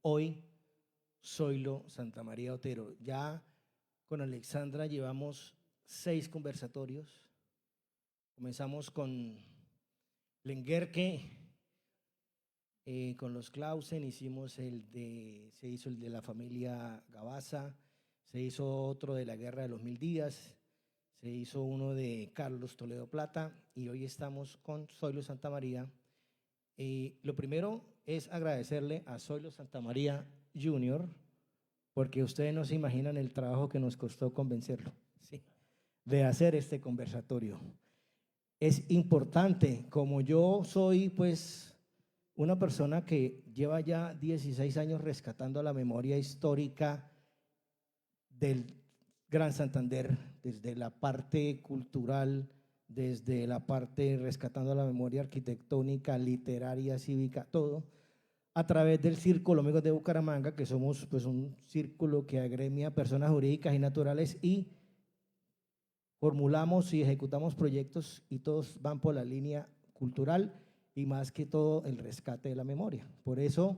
hoy Zoilo Santa María Otero. Ya con Alexandra llevamos 6 conversatorios. Comenzamos con Lenguerque, con los Clausen, se hizo el de la familia Gabaza, se hizo otro de la Guerra de los 1000 días, se hizo uno de Carlos Toledo Plata y hoy estamos con Zoilo Santa María. Lo primero es agradecerle a Zoilo Santa María Jr., porque ustedes no se imaginan el trabajo que nos costó convencerlo, ¿sí?, de hacer este conversatorio. Es importante, como yo soy pues una persona que lleva ya 16 años rescatando la memoria histórica del Gran Santander, desde la parte cultural, desde la parte rescatando la memoria arquitectónica, literaria, cívica, todo, a través del Círculo Amigos de Bucaramanga, que somos pues un círculo que agremia personas jurídicas y naturales y formulamos y ejecutamos proyectos y todos van por la línea cultural y más que todo el rescate de la memoria. Por eso,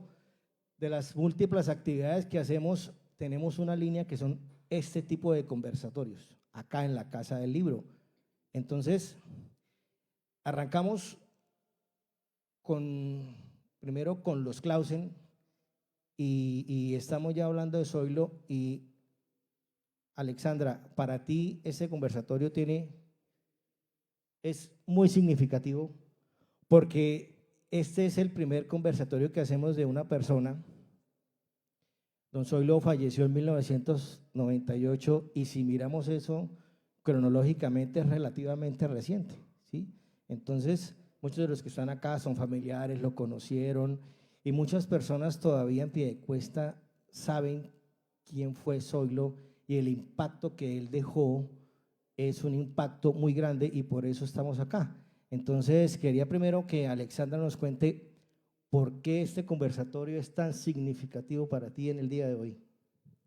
de las múltiples actividades que hacemos, tenemos una línea que son este tipo de conversatorios, acá en la Casa del Libro. Entonces, arrancamos primero con los Clausen y estamos ya hablando de Zoilo. Y Alexandra, para ti ese conversatorio es muy significativo porque este es el primer conversatorio que hacemos de una persona. Don Zoilo falleció en 1998 y si miramos eso cronológicamente es relativamente reciente, ¿sí? Entonces, muchos de los que están acá son familiares, lo conocieron y muchas personas todavía en Piedecuesta saben quién fue Zoilo y el impacto que él dejó es un impacto muy grande y por eso estamos acá. Entonces, quería primero que Alexandra nos cuente ¿por qué este conversatorio es tan significativo para ti en el día de hoy?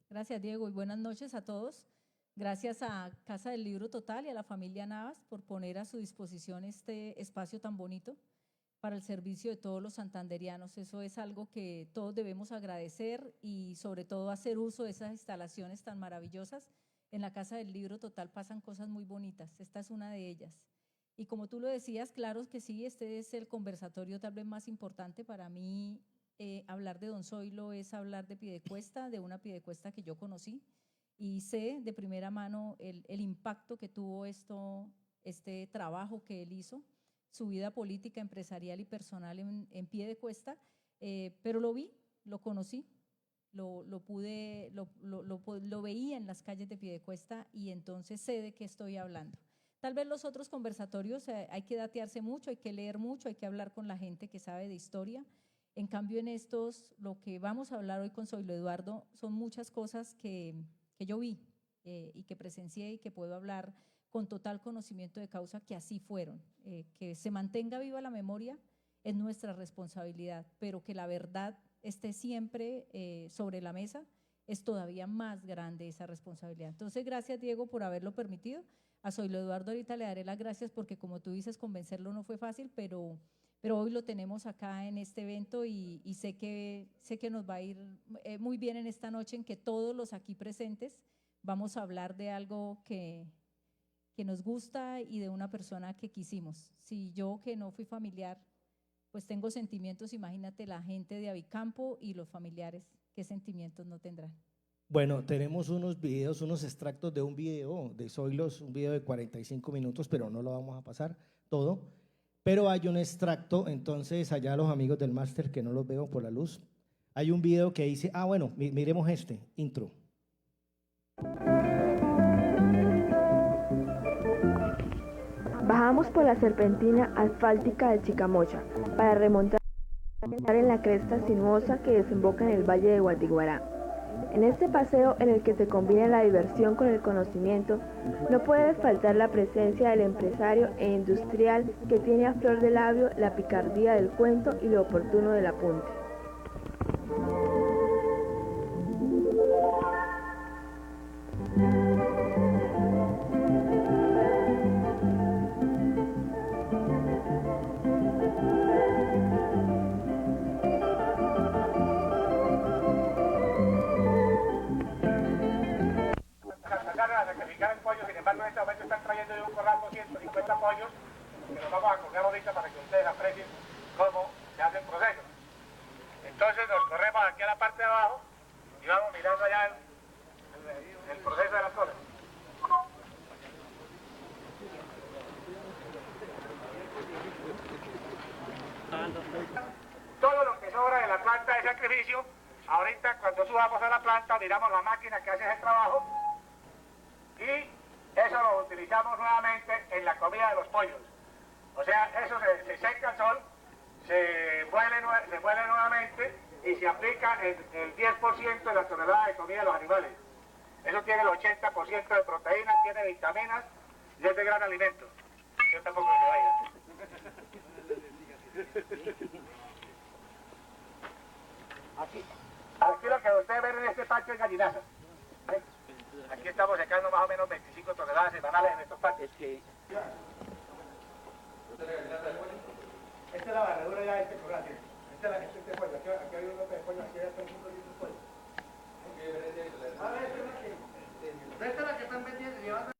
Gracias, Diego, y buenas noches a todos. Gracias a Casa del Libro Total y a la familia Navas por poner a su disposición este espacio tan bonito para el servicio de todos los santanderianos. Eso es algo que todos debemos agradecer y sobre todo hacer uso de esas instalaciones tan maravillosas. En la Casa del Libro Total pasan cosas muy bonitas, esta es una de ellas. Y como tú lo decías, claro que sí, este es el conversatorio tal vez más importante para mí. Hablar de don Zoilo es hablar de Piedecuesta, de una Piedecuesta que yo conocí y sé de primera mano el impacto que tuvo este trabajo que él hizo, su vida política, empresarial y personal en Piedecuesta, pero lo vi, lo conocí, lo veía en las calles de Piedecuesta y entonces sé de qué estoy hablando. Tal vez los otros conversatorios hay que datearse mucho, hay que leer mucho, hay que hablar con la gente que sabe de historia. En cambio, en estos, lo que vamos a hablar hoy con Zoilo Eduardo son muchas cosas que yo vi y que presencié y que puedo hablar con total conocimiento de causa que así fueron. Que se mantenga viva la memoria es nuestra responsabilidad, pero que la verdad esté siempre sobre la mesa es todavía más grande esa responsabilidad. Entonces, gracias, Diego, por haberlo permitido. A Zoilo Eduardo ahorita le daré las gracias porque, como tú dices, convencerlo no fue fácil, pero hoy lo tenemos acá en este evento y sé que nos va a ir muy bien en esta noche en que todos los aquí presentes vamos a hablar de algo que nos gusta y de una persona que quisimos. Si yo, que no fui familiar, pues tengo sentimientos, imagínate la gente de Avicampo y los familiares, ¿qué sentimientos no tendrán? Bueno, tenemos unos videos, unos extractos de un video de Zoilo, un video de 45 minutos, pero no lo vamos a pasar todo. Pero hay un extracto, entonces allá los amigos del máster que no los veo por la luz, hay un video que dice, bueno, miremos este, intro. Bajamos por la serpentina asfáltica de Chicamocha para remontar en la cresta sinuosa que desemboca en el valle de Guatiguará. En este paseo en el que se combina la diversión con el conocimiento, no puede faltar la presencia del empresario e industrial que tiene a flor de labio la picardía del cuento y lo oportuno del apunte. pollos, que los vamos a colgar ahorita para que ustedes aprecien cómo se hace el proceso. Entonces nos corremos aquí a la parte de abajo y vamos mirando allá el proceso de las cosas. Todo lo que sobra de la planta de sacrificio, ahorita cuando subamos a la planta miramos la máquina que hace ese trabajo y eso lo utilizamos nuevamente en la comida de los pollos. O sea, eso se seca al sol, se muele nuevamente y se aplica el 10% de la tonelada de comida de los animales. Eso tiene el 80% de proteínas, tiene vitaminas y es de gran alimento. Yo tampoco me vaya. Aquí lo que ustedes ven en este patio es gallinaza. Aquí estamos secando más o menos 25 toneladas semanales en estos patios. Esta es la barredura ya de este corral. Este pollo. Aquí hay un lote de pollo, aquí hay 3 litros de pollo. Esta es la que están vendiendo, llevando.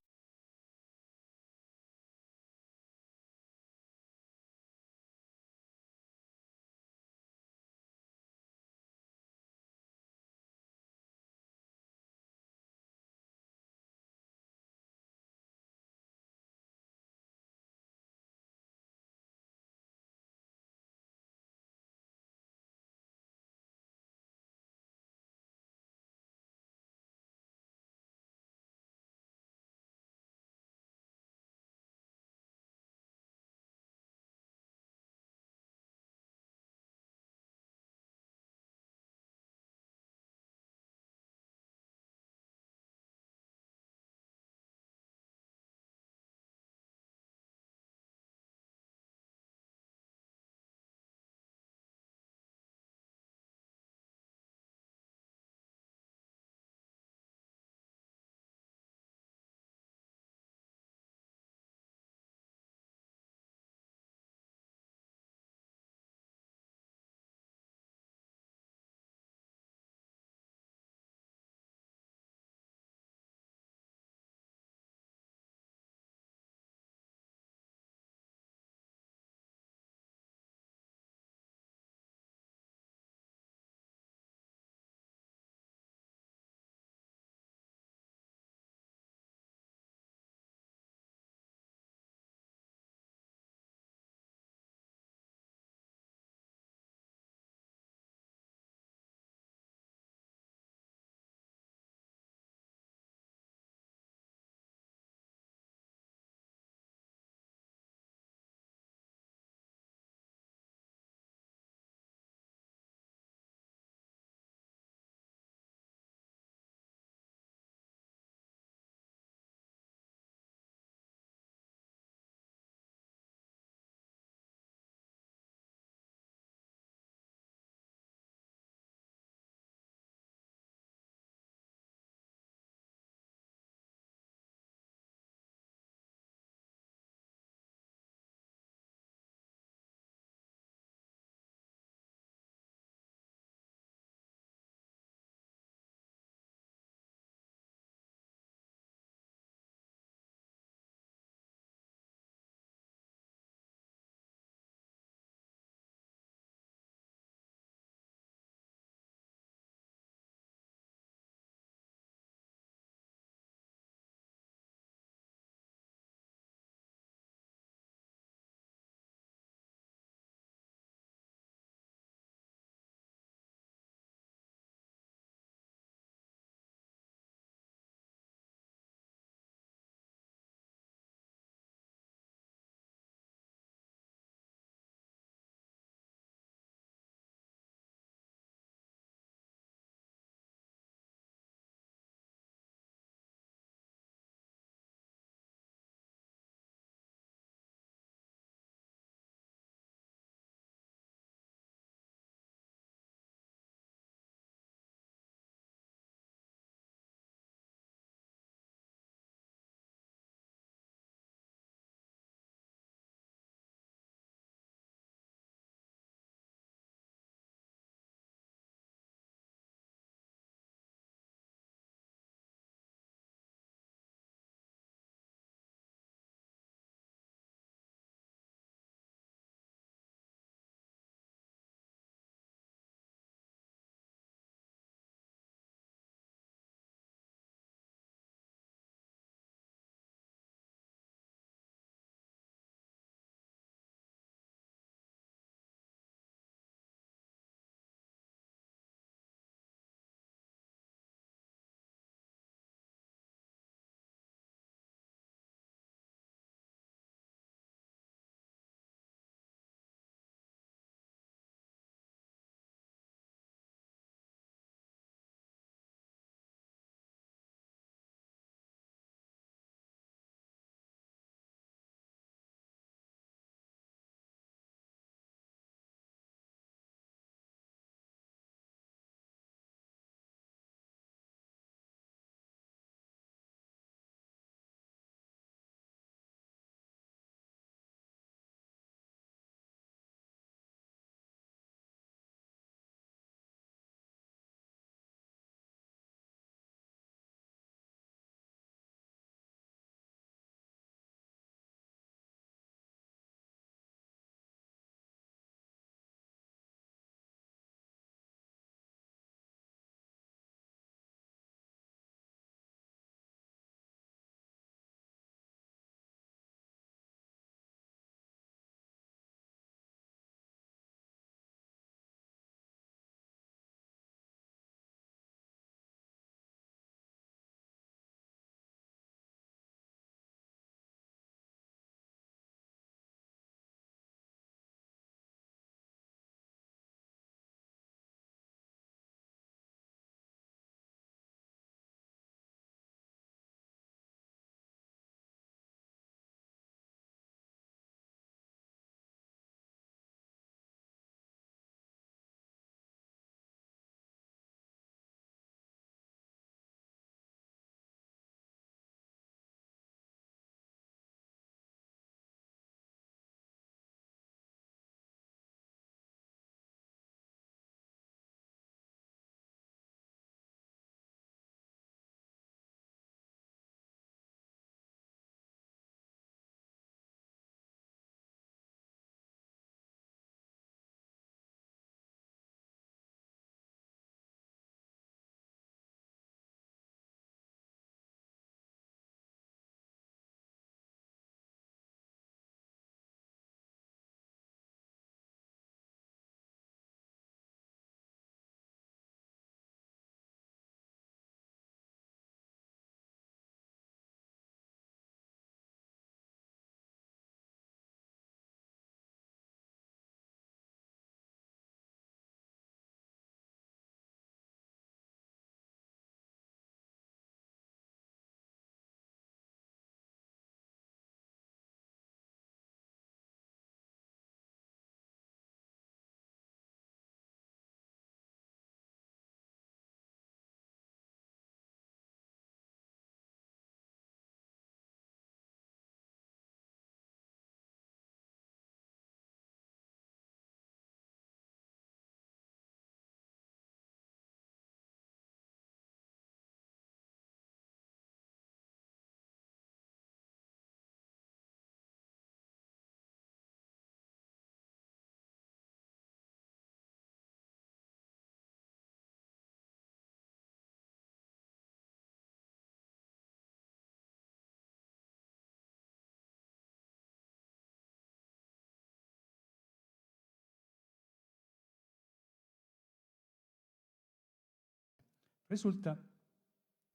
Resulta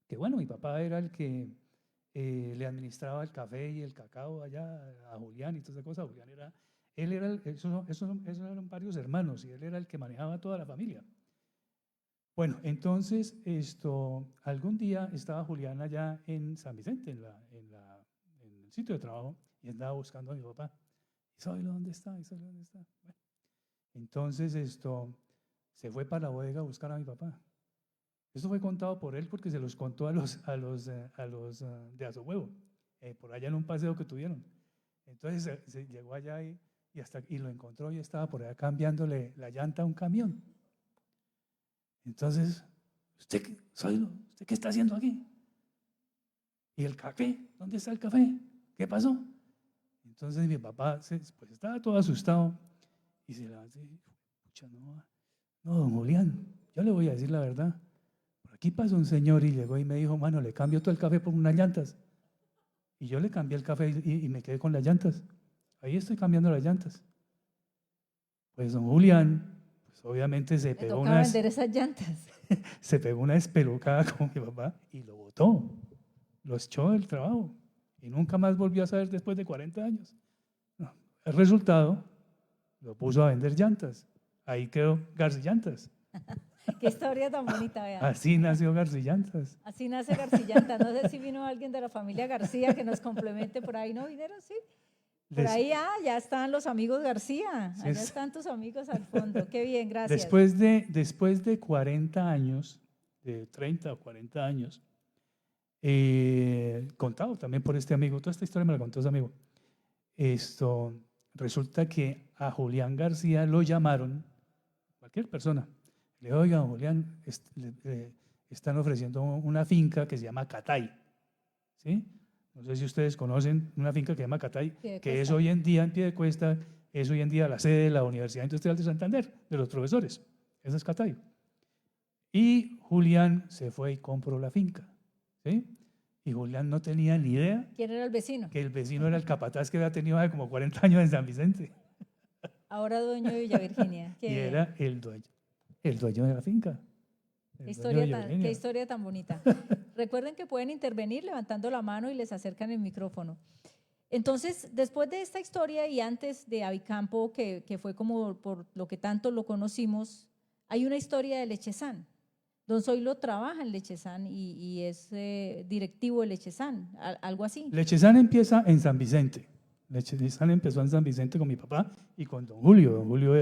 que, bueno, mi papá era el que le administraba el café y el cacao allá a Julián y toda esa cosa. Julián era, él era, esos eran varios hermanos y él era el que manejaba toda la familia. Bueno, entonces algún día estaba Julián allá en San Vicente, en el sitio de trabajo, y andaba buscando a mi papá. ¿Y Zoilo dónde está? ¿Y Zoilo dónde está? Bueno, entonces se fue para la bodega a buscar a mi papá. Esto fue contado por él porque se los contó a los de Azohuevo, por allá en un paseo que tuvieron. Entonces se llegó allá y lo encontró y estaba por allá cambiándole la llanta a un camión. Entonces, ¿usted qué está haciendo aquí? ¿Y el café? ¿Dónde está el café? ¿Qué pasó? Entonces mi papá pues estaba todo asustado y se levantó y dijo, pucha, no, don Julián, yo le voy a decir la verdad. Por aquí pasó un señor y llegó y me dijo, mano, le cambio todo el café por unas llantas. Y yo le cambié el café y me quedé con las llantas. Ahí estoy cambiando las llantas. Pues don Julián, pues obviamente Le tocaba vender esas llantas. se pegó una espelucada con mi papá y lo botó, lo echó del trabajo y nunca más volvió a saber después de 40 años. No, el resultado, lo puso a vender llantas. Ahí quedó Garcillantas. Qué historia tan bonita, vean. Así nació Garcillantas. Así nace Garcillantas. No sé si vino alguien de la familia García que nos complemente por ahí, ¿no vinieron? Sí. Por ahí, ya están los amigos García. Sí, Allá están tus amigos al fondo. Qué bien, gracias. Después de 40 años, de 30 o 40 años, contado también por este amigo, toda esta historia me la contó ese amigo. Resulta que a Julián García lo llamaron, cualquier persona, le dijo, oiga, Julián, están ofreciendo una finca que se llama Catay, ¿sí? No sé si ustedes conocen una finca que se llama Catay, que es hoy en día en Piedecuesta, es hoy en día la sede de la Universidad Industrial de Santander, de los profesores. Esa es Catay. Y Julián se fue y compró la finca, ¿sí? Y Julián no tenía ni idea. ¿Quién era el vecino? Que el vecino era el capataz que había tenido hace como 40 años en San Vicente. Ahora dueño de Villa Virginia. Y era el dueño de la finca. Qué historia tan bonita. Recuerden que pueden intervenir levantando la mano y les acercan el micrófono. Entonces, después de esta historia y antes de Avicampo, que fue como por lo que tanto lo conocimos, hay una historia de Lechezán. Don Zoilo trabaja en Lechezán y es directivo de Lechezán, algo así. Lechezán empieza en San Vicente. Lechezán empezó en San Vicente con mi papá y con don Julio. Don Julio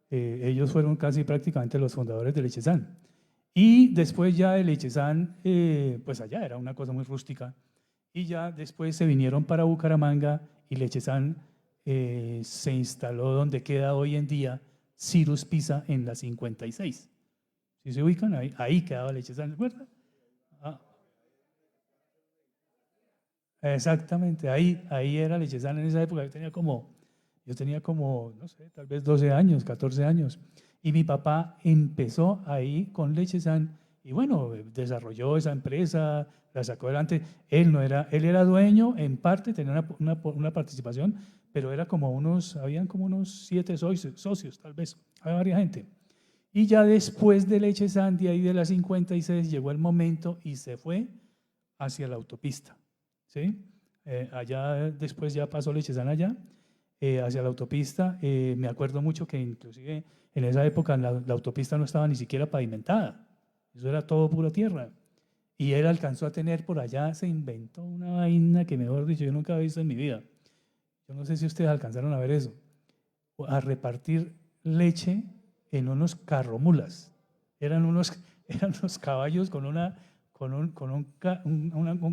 ellos fueron casi prácticamente los fundadores de Lechezán. Y después ya de Lechezán, pues allá era una cosa muy rústica. Y ya después se vinieron para Bucaramanga y Lechezán se instaló donde queda hoy en día Cirus Pisa en la 56. ¿Sí se ubican? Ahí quedaba Lechezán, ¿recuerdan? Exactamente, ahí era Lechezán en esa época. Yo tenía como, no sé, tal vez 12 años, 14 años. Y mi papá empezó ahí con Lechezán y bueno, desarrolló esa empresa, la sacó adelante. Él era dueño en parte, tenía una participación, pero habían como unos 7 socios tal vez, había varias gente. Y ya después de Lechezán, de ahí de la 56, llegó el momento y se fue hacia la autopista, ¿sí? Allá después ya pasó Lechezán allá, hacia la autopista. Me acuerdo mucho que inclusive en esa época la autopista no estaba ni siquiera pavimentada, eso era todo pura tierra. Y él alcanzó a tener por allá, se inventó una vaina que mejor dicho yo nunca había visto en mi vida. Yo no sé si ustedes alcanzaron a ver eso, a repartir leche en unos carromulas. Eran unos caballos con un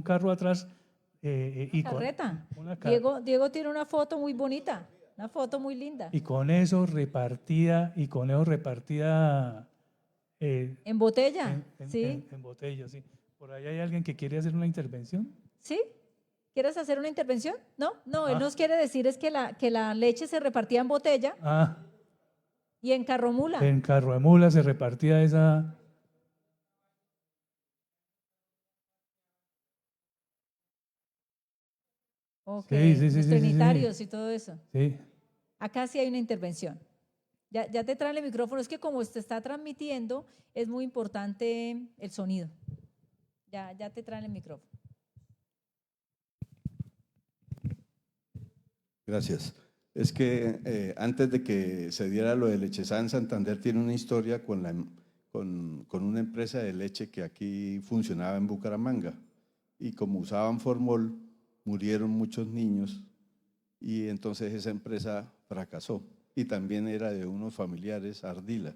carro atrás. Carreta. Diego tiene una foto muy bonita, una foto muy linda. Y con eso repartida en botella, ¿sí? En botella, sí. ¿Por ahí hay alguien que quiere hacer una intervención? ¿Sí? ¿Quieres hacer una intervención? No, él nos quiere decir es que la leche se repartía en botella y en carromula. En carromula se repartía esa. Okay. Sí, los trinitarios y todo eso. Sí. Acá sí hay una intervención. Ya te traen el micrófono, es que como se está transmitiendo, es muy importante el sonido. Ya te traen el micrófono. Gracias. Es que antes de que se diera lo de Lechezán, Santander tiene una historia con una empresa de leche que aquí funcionaba en Bucaramanga. Y como usaban formol, murieron muchos niños y entonces esa empresa fracasó. Y también era de unos familiares, Ardila,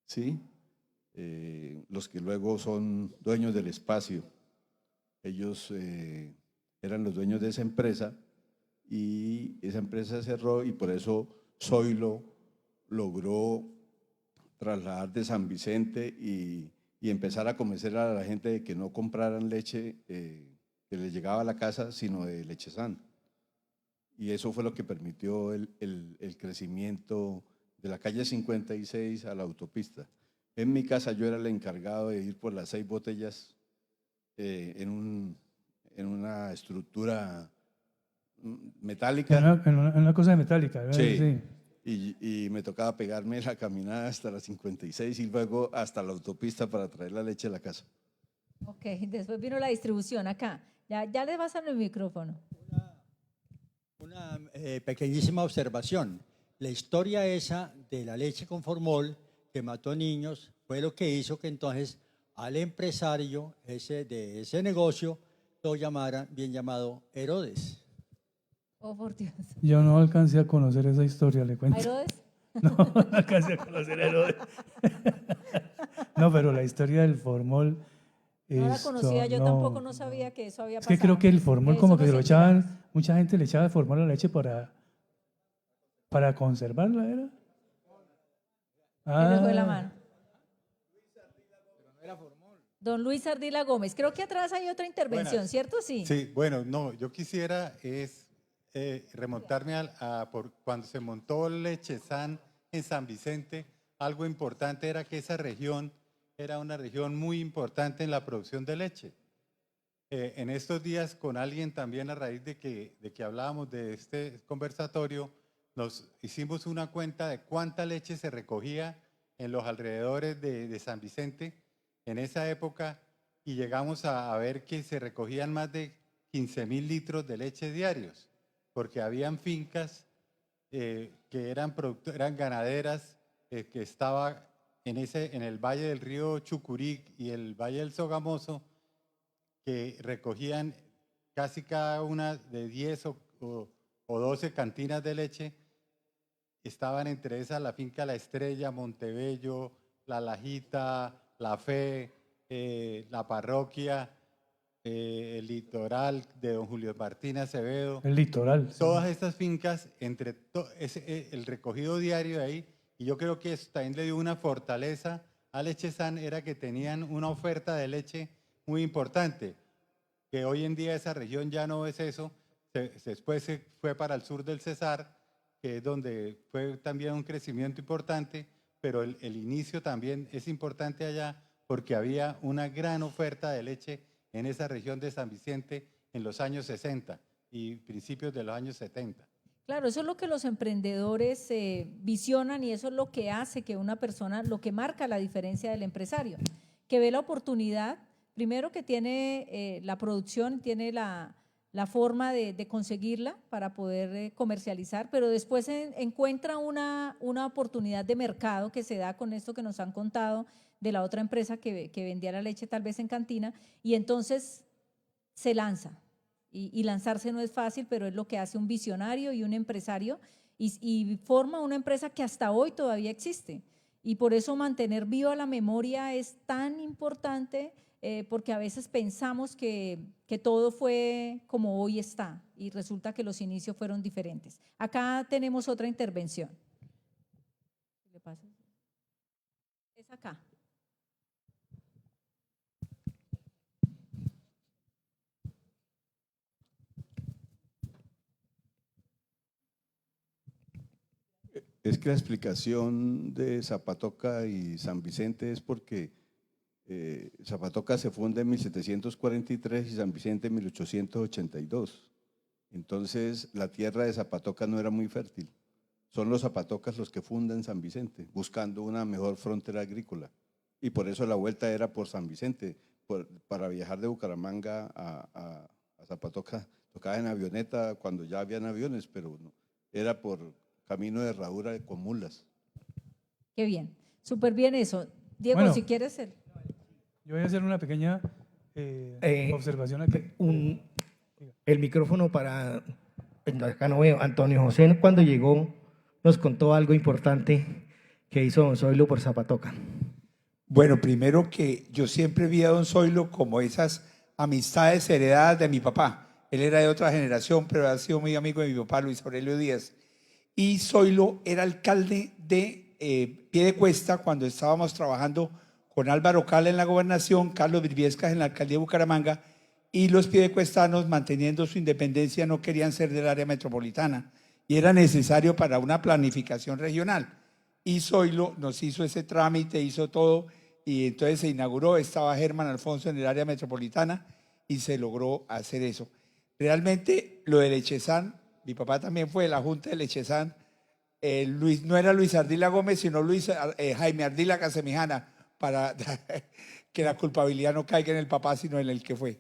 ¿sí? Los que luego son dueños del espacio. Ellos eran los dueños de esa empresa y esa empresa cerró y por eso Zoilo logró trasladar de San Vicente y empezar a convencer a la gente de que no compraran leche que les llegaba a la casa, sino de Lechezán. Y eso fue lo que permitió el crecimiento de la calle 56 a la autopista. En mi casa yo era el encargado de ir por las 6 botellas en una estructura metálica. En una cosa metálica, ¿verdad? Sí. Sí. Y me tocaba pegarme la caminada hasta la 56 y luego hasta la autopista para traer la leche a la casa. Ok, después vino la distribución acá. Ya les pasan el micrófono. Una pequeñísima observación. La historia esa de la leche con formol que mató niños fue lo que hizo que entonces al empresario de ese negocio lo llamaran bien llamado Herodes. Oh, por Dios. Yo no alcancé a conocer esa historia, le cuento. ¿A Herodes? No, no alcancé a conocer a Herodes. No, pero la historia del formol. No la esto, conocía, yo no. tampoco no sabía que eso había Es pasado. que creo que el formol, Eso como nos que lo enteramos. echaban, mucha gente le echaba formol a la leche para conservarla, ¿era? ¿Quién le fue la Ah, mano? Don Luis Ardila Gómez. Creo que atrás hay otra intervención, Buenas. ¿cierto? Sí. Sí, bueno, no, yo quisiera remontarme por cuando se montó Lechezán en San Vicente. Algo importante era que esa región era una región muy importante en la producción de leche. En estos días con alguien también a raíz de que hablábamos de este conversatorio, nos hicimos una cuenta de cuánta leche se recogía en los alrededores de San Vicente en esa época y llegamos a ver que se recogían más de 15.000 litros de leche diarios, porque habían fincas que eran ganaderas que estaban en el valle del río Chucurí y el valle del Sogamoso, que recogían casi cada una de 10 o 12 cantinas de leche. Estaban entre esas la finca La Estrella, Montebello, La Lajita, La Fe, la parroquia, el litoral de don Julio Martín Acevedo. el litoral. Sí. Todas estas fincas, el recogido diario de ahí, y yo creo que eso también le dio una fortaleza a Lechezán, era que tenían una oferta de leche muy importante, que hoy en día esa región ya no es eso. Después se fue para el sur del Cesar, que es donde fue también un crecimiento importante, pero el inicio también es importante allá porque había una gran oferta de leche en esa región de San Vicente en los años 60 y principios de los años 70. Claro, eso es lo que los emprendedores visionan y eso es lo que hace que una persona, lo que marca la diferencia del empresario, que ve la oportunidad, primero que tiene la producción, tiene la forma de conseguirla para poder comercializar, pero después encuentra una oportunidad de mercado que se da con esto que nos han contado de la otra empresa que vendía la leche tal vez en cantina y entonces se lanza. Y lanzarse no es fácil, pero es lo que hace un visionario y un empresario y forma una empresa que hasta hoy todavía existe. Y por eso mantener viva la memoria es tan importante porque a veces pensamos que todo fue como hoy está y resulta que los inicios fueron diferentes. Acá tenemos otra intervención. ¿Qué le pasa? Es acá. Es que la explicación de Zapatoca y San Vicente es porque Zapatoca se funda en 1743 y San Vicente en 1882. Entonces la tierra de Zapatoca no era muy fértil. son los zapatocas los que fundan San Vicente, buscando una mejor frontera agrícola. Y por eso la vuelta era por San Vicente, para viajar de Bucaramanga a Zapatoca. Tocaba en avioneta cuando ya habían aviones, pero no, era por camino de herradura con mulas. Qué bien, súper bien eso. Diego, Bueno. si quieres ser. Yo voy a hacer una pequeña observación aquí. El micrófono para, acá no veo, Antonio José cuando llegó nos contó algo importante que hizo don Zoilo por Zapatoca. Bueno, primero que yo siempre vi a don Zoilo como esas amistades heredadas de mi papá. Él era de otra generación, pero ha sido muy amigo de mi papá, Luis Aurelio Díaz. Y Zoilo era alcalde de Piedecuesta cuando estábamos trabajando con Álvaro Cala en la gobernación, Carlos Virviescas en la alcaldía de Bucaramanga, y los piedecuestanos, manteniendo su independencia, no querían ser del área metropolitana y era necesario para una planificación regional. Y Zoilo nos hizo ese trámite, hizo todo, y entonces se inauguró, estaba Germán Alfonso en el área metropolitana y se logró hacer eso. Realmente lo de Lechezán, mi papá también fue de la Junta de Lechezán, no era Luis Ardila Gómez, sino Jaime Ardila Casemijana, para que la culpabilidad no caiga en el papá, sino en el que fue.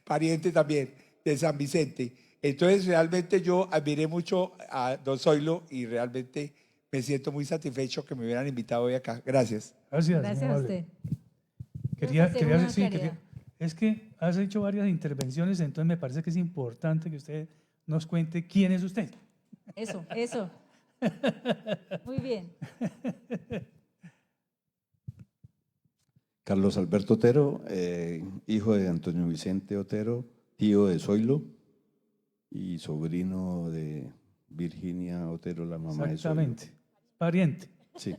Pariente también de San Vicente. Entonces, realmente yo admiré mucho a don Zoilo y realmente me siento muy satisfecho que me hubieran invitado hoy acá. Gracias. Gracias. Gracias muy a amable. usted. Quería, hacer quería, una sí, claridad. es que has hecho varias intervenciones, entonces me parece que es importante que usted nos cuente quién es usted. Eso, eso. Muy bien. Carlos Alberto Otero, hijo de Antonio Vicente Otero, tío de Zoilo y sobrino de Virginia Otero, la mamá de Zoilo. Exactamente. Pariente. Sí.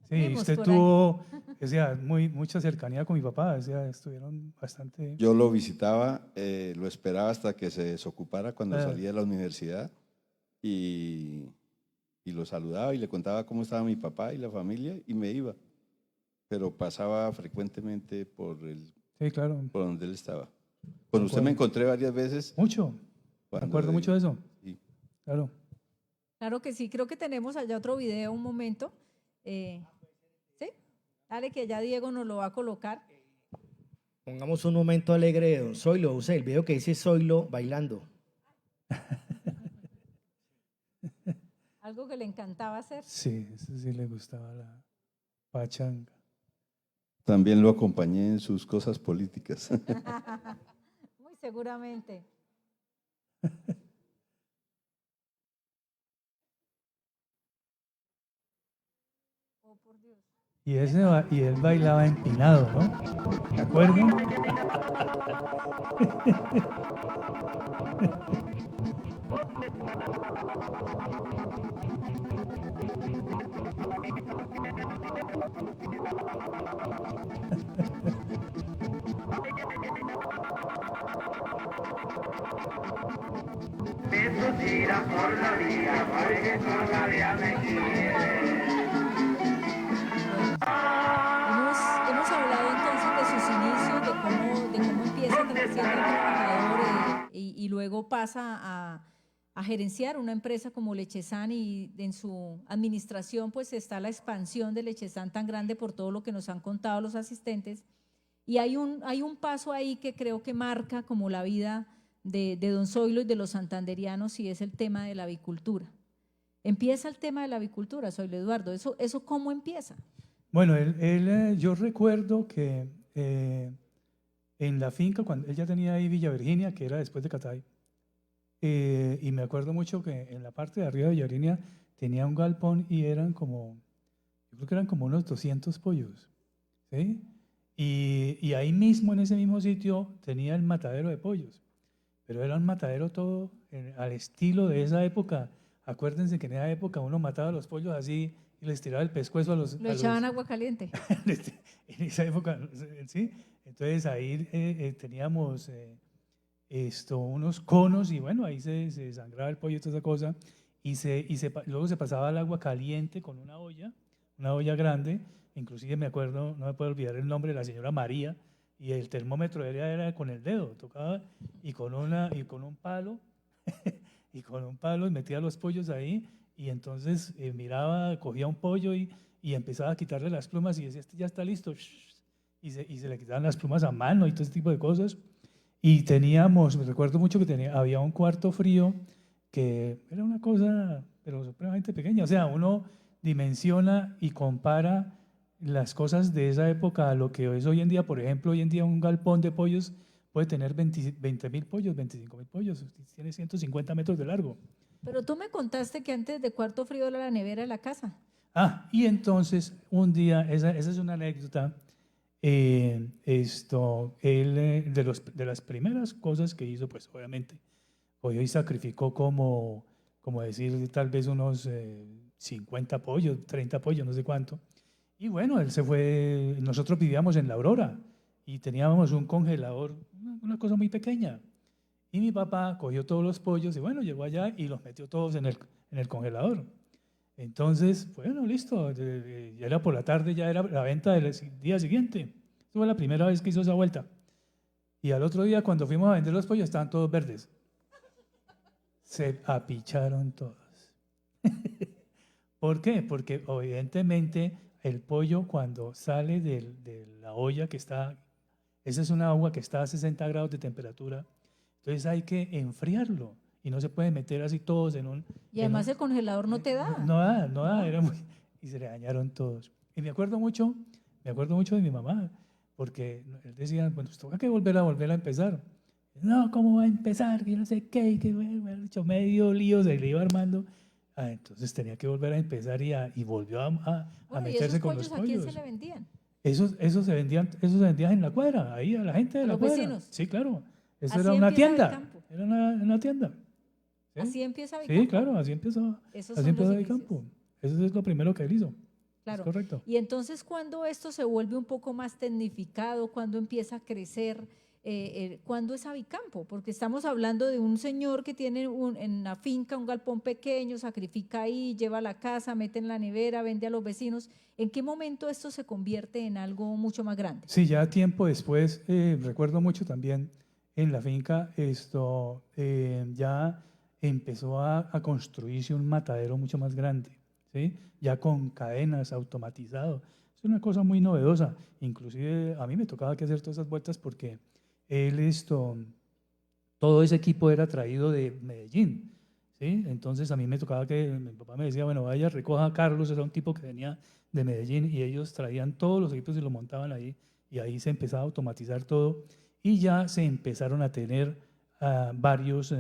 Sí, Vimos usted por ahí. tuvo, o sea, mucha cercanía con mi papá, o sea, estuvieron bastante… Yo lo visitaba, lo esperaba hasta que se desocupara cuando Ah. salía de la universidad y lo saludaba y le contaba cómo estaba mi papá y la familia y me iba. Pero pasaba frecuentemente Sí, claro. por donde él estaba. Con usted me encontré varias veces. Mucho. Me acuerdo mucho de eso. Sí. Claro. Claro que sí, creo que tenemos allá otro video, un momento. ¿Sí? Dale, que ya Diego nos lo va a colocar. Pongamos un momento alegre de don Zoilo, usted, el video que dice Zoilo bailando. Algo que le encantaba hacer. Sí, eso sí le gustaba la pachanga. También lo acompañé en sus cosas políticas. Muy seguramente. Oh, por Dios. Y él bailaba empinado, ¿no? ¿De acuerdo? Hemos hablado entonces de sus inicios, de cómo empieza siendo trabajador y luego pasa a gerenciar una empresa como Lechezán y en su administración pues está la expansión de Lechezán tan grande por todo lo que nos han contado los asistentes. Y hay un paso ahí que creo que marca como la vida de don Zoilo y de los santanderianos y es el tema de la avicultura. Empieza el tema de la avicultura, Zoilo Eduardo. ¿Eso cómo empieza? Bueno, yo recuerdo que en la finca, cuando él ya tenía ahí Villa Virginia, que era después de Catay, y me acuerdo mucho que en la parte de arriba de Villa Virginia tenía un galpón y eran como, yo creo que eran como unos 200 pollos, ¿sí? Y ahí mismo, en ese mismo sitio, tenía el matadero de pollos, pero era un matadero todo al estilo de esa época. Acuérdense que en esa época uno mataba los pollos así y les tiraba el pescuezo a los… Lo echaban agua caliente. En esa época, ¿sí? Entonces ahí teníamos unos conos y bueno, ahí se desangraba el pollo y toda esa cosa y luego se pasaba al agua caliente con una olla grande, inclusive me acuerdo, no me puedo olvidar el nombre de la señora María y el termómetro era con el dedo, tocaba y con un palo y con un palo metía los pollos ahí y entonces miraba, cogía un pollo y empezaba a quitarle las plumas y decía, este ya está listo, y se le quitaban las plumas a mano y todo ese tipo de cosas. Y teníamos, me recuerdo mucho que había un cuarto frío que era una cosa, pero supremamente pequeña. O sea, uno dimensiona y compara las cosas de esa época a lo que es hoy en día. Por ejemplo, hoy en día un galpón de pollos puede tener 20.000 pollos, 25.000 pollos, tiene 150 metros de largo. Pero tú me contaste que antes de cuarto frío era la nevera de la casa. Y entonces un día, esa es una anécdota, de las primeras cosas que hizo, pues obviamente, hoy sacrificó como decir, tal vez unos 50 pollos, 30 pollos, no sé cuánto. Y bueno, él se fue, nosotros vivíamos en La Aurora y teníamos un congelador, una cosa muy pequeña. Y mi papá cogió todos los pollos y bueno, llegó allá y los metió todos en el congelador. Entonces, bueno, listo, ya era por la tarde, ya era la venta del día siguiente. Esa fue la primera vez que hizo esa vuelta. Y al otro día, cuando fuimos a vender los pollos, estaban todos verdes. Se apicharon todos. ¿Por qué? Porque evidentemente el pollo cuando sale de la olla que está, esa es una agua que está a 60 grados de temperatura, entonces hay que enfriarlo. Y no se puede meter así todos en un... Y además el congelador no te da. No da, y se le dañaron todos. Y me acuerdo mucho de mi mamá, porque él decía, bueno, pues toca que volver a empezar. No, ¿cómo va a empezar? Que no sé qué, y que me ha dicho medio lío, se le iba armando. Entonces tenía que volver a empezar y volvió a meterse con los pollos. ¿Y esos pollos a quién se le vendían? Esos se vendían en la cuadra, ahí a la gente de la cuadra. ¿A los vecinos? Sí, claro. Eso era una tienda. Era una tienda. ¿Sí? Así empieza Bicampo. Sí, claro, así empezó Bicampo. Eso es lo primero que él hizo. Claro. Es correcto. Y entonces, ¿cuándo esto se vuelve un poco más tecnificado? ¿Cuándo empieza a crecer? ¿Cuándo es Avicampo? Porque estamos hablando de un señor que tiene en la finca un galpón pequeño, sacrifica ahí, lleva a la casa, mete en la nevera, vende a los vecinos. ¿En qué momento esto se convierte en algo mucho más grande? Sí, ya tiempo después, recuerdo mucho también en la finca, ya empezó a construirse un matadero mucho más grande, ¿sí? Ya con cadenas, automatizado. Es una cosa muy novedosa. Inclusive a mí me tocaba que hacer todas esas vueltas porque todo ese equipo era traído de Medellín, ¿sí? Entonces a mí me tocaba que mi papá me decía, bueno, vaya, recoja a Carlos, era un tipo que venía de Medellín y ellos traían todos los equipos y lo montaban ahí y ahí se empezaba a automatizar todo y ya se empezaron a tener varios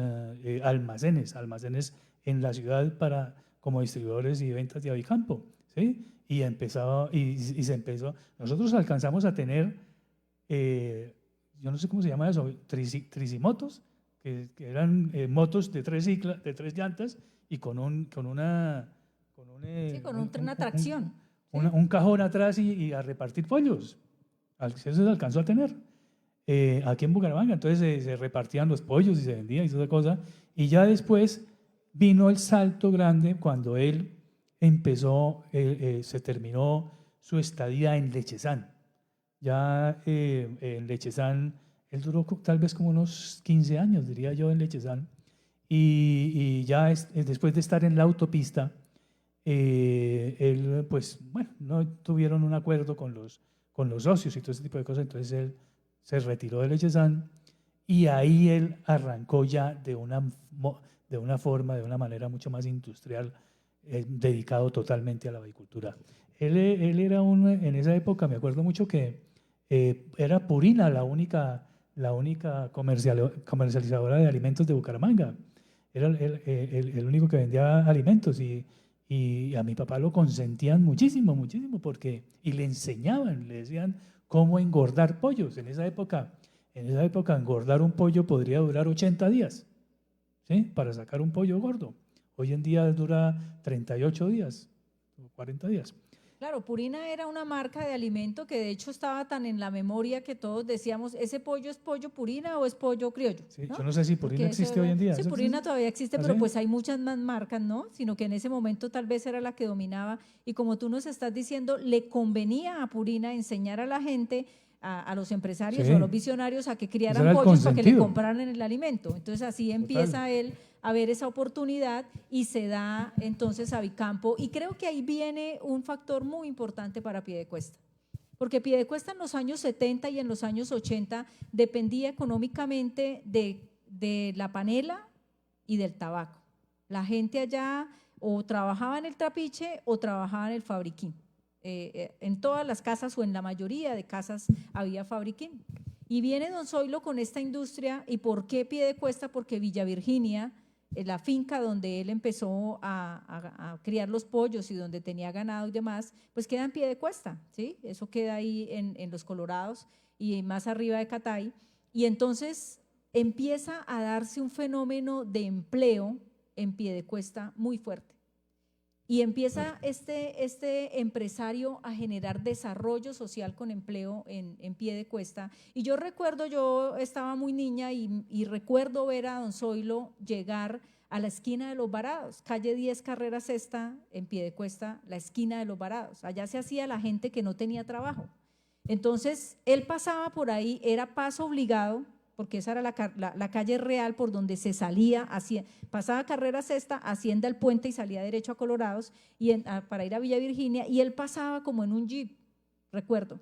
almacenes en la ciudad como distribuidores y de ventas de Avicampo, ¿sí? Y se empezó. Nosotros alcanzamos a tener, yo no sé cómo se llama eso, tricimotos, que eran motos de tres llantas y con una tracción. Un cajón atrás y a repartir pollos. Eso se alcanzó a tener. Aquí en Bucaramanga, entonces se repartían los pollos y se vendían y toda cosa, y ya después vino el salto grande cuando él empezó, se terminó su estadía en Lechezán. Ya en Lechezán, él duró tal vez como unos 15 años, diría yo, en Lechezán, y ya después de estar en la autopista, él, pues, bueno, no tuvieron un acuerdo con los socios y todo ese tipo de cosas, entonces él se retiró de Lechezán y ahí él arrancó ya de una manera mucho más industrial, dedicado totalmente a la avicultura. Él era en esa época, me acuerdo mucho que era Purina la única comercializadora de alimentos de Bucaramanga. Era el único que vendía alimentos y a mi papá lo consentían muchísimo, y le enseñaban, le decían cómo engordar pollos. En esa época engordar un pollo podría durar 80 días, ¿sí? Para sacar un pollo gordo. Hoy en día dura 38 días, 40 días. Claro, Purina era una marca de alimento que de hecho estaba tan en la memoria que todos decíamos, ¿ese pollo es pollo Purina o es pollo criollo? Sí, ¿no? Yo no sé si Purina existe hoy en día. Sí, Purina todavía existe, pero pues hay muchas más marcas, ¿no? Sino que en ese momento tal vez era la que dominaba y como tú nos estás diciendo, le convenía a Purina enseñar a la gente, a los empresarios o a los visionarios a que criaran pollos para que le compraran el alimento. Entonces así empieza él a ver esa oportunidad y se da entonces a Bicampo. Y creo que ahí viene un factor muy importante para Piedecuesta, porque Piedecuesta en los años 70 y en los años 80 dependía económicamente de la panela y del tabaco. La gente allá o trabajaba en el trapiche o trabajaba en el fabriquín. En todas las casas o en la mayoría de casas había fabriquín. Y viene don Zoilo con esta industria. ¿Y por qué Piedecuesta? Porque Villa Virginia, la finca donde él empezó a criar los pollos y donde tenía ganado y demás, pues queda en Piedecuesta, ¿sí? Eso queda ahí en Los Colorados y más arriba de Catay. Y entonces empieza a darse un fenómeno de empleo en Piedecuesta muy fuerte. Y empieza este empresario a generar desarrollo social con empleo en Piedecuesta. Y yo recuerdo, yo estaba muy niña y recuerdo ver a don Zoilo llegar a la esquina de Los Varados, calle 10, carrera sexta, en Piedecuesta, la esquina de Los Varados. Allá se hacía la gente que no tenía trabajo. Entonces, él pasaba por ahí, era paso obligado, porque esa era la calle real por donde se salía, pasaba carrera sexta, Hacienda el Puente y salía derecho a Colorados para ir a Villa Virginia, y él pasaba como en un jeep, recuerdo.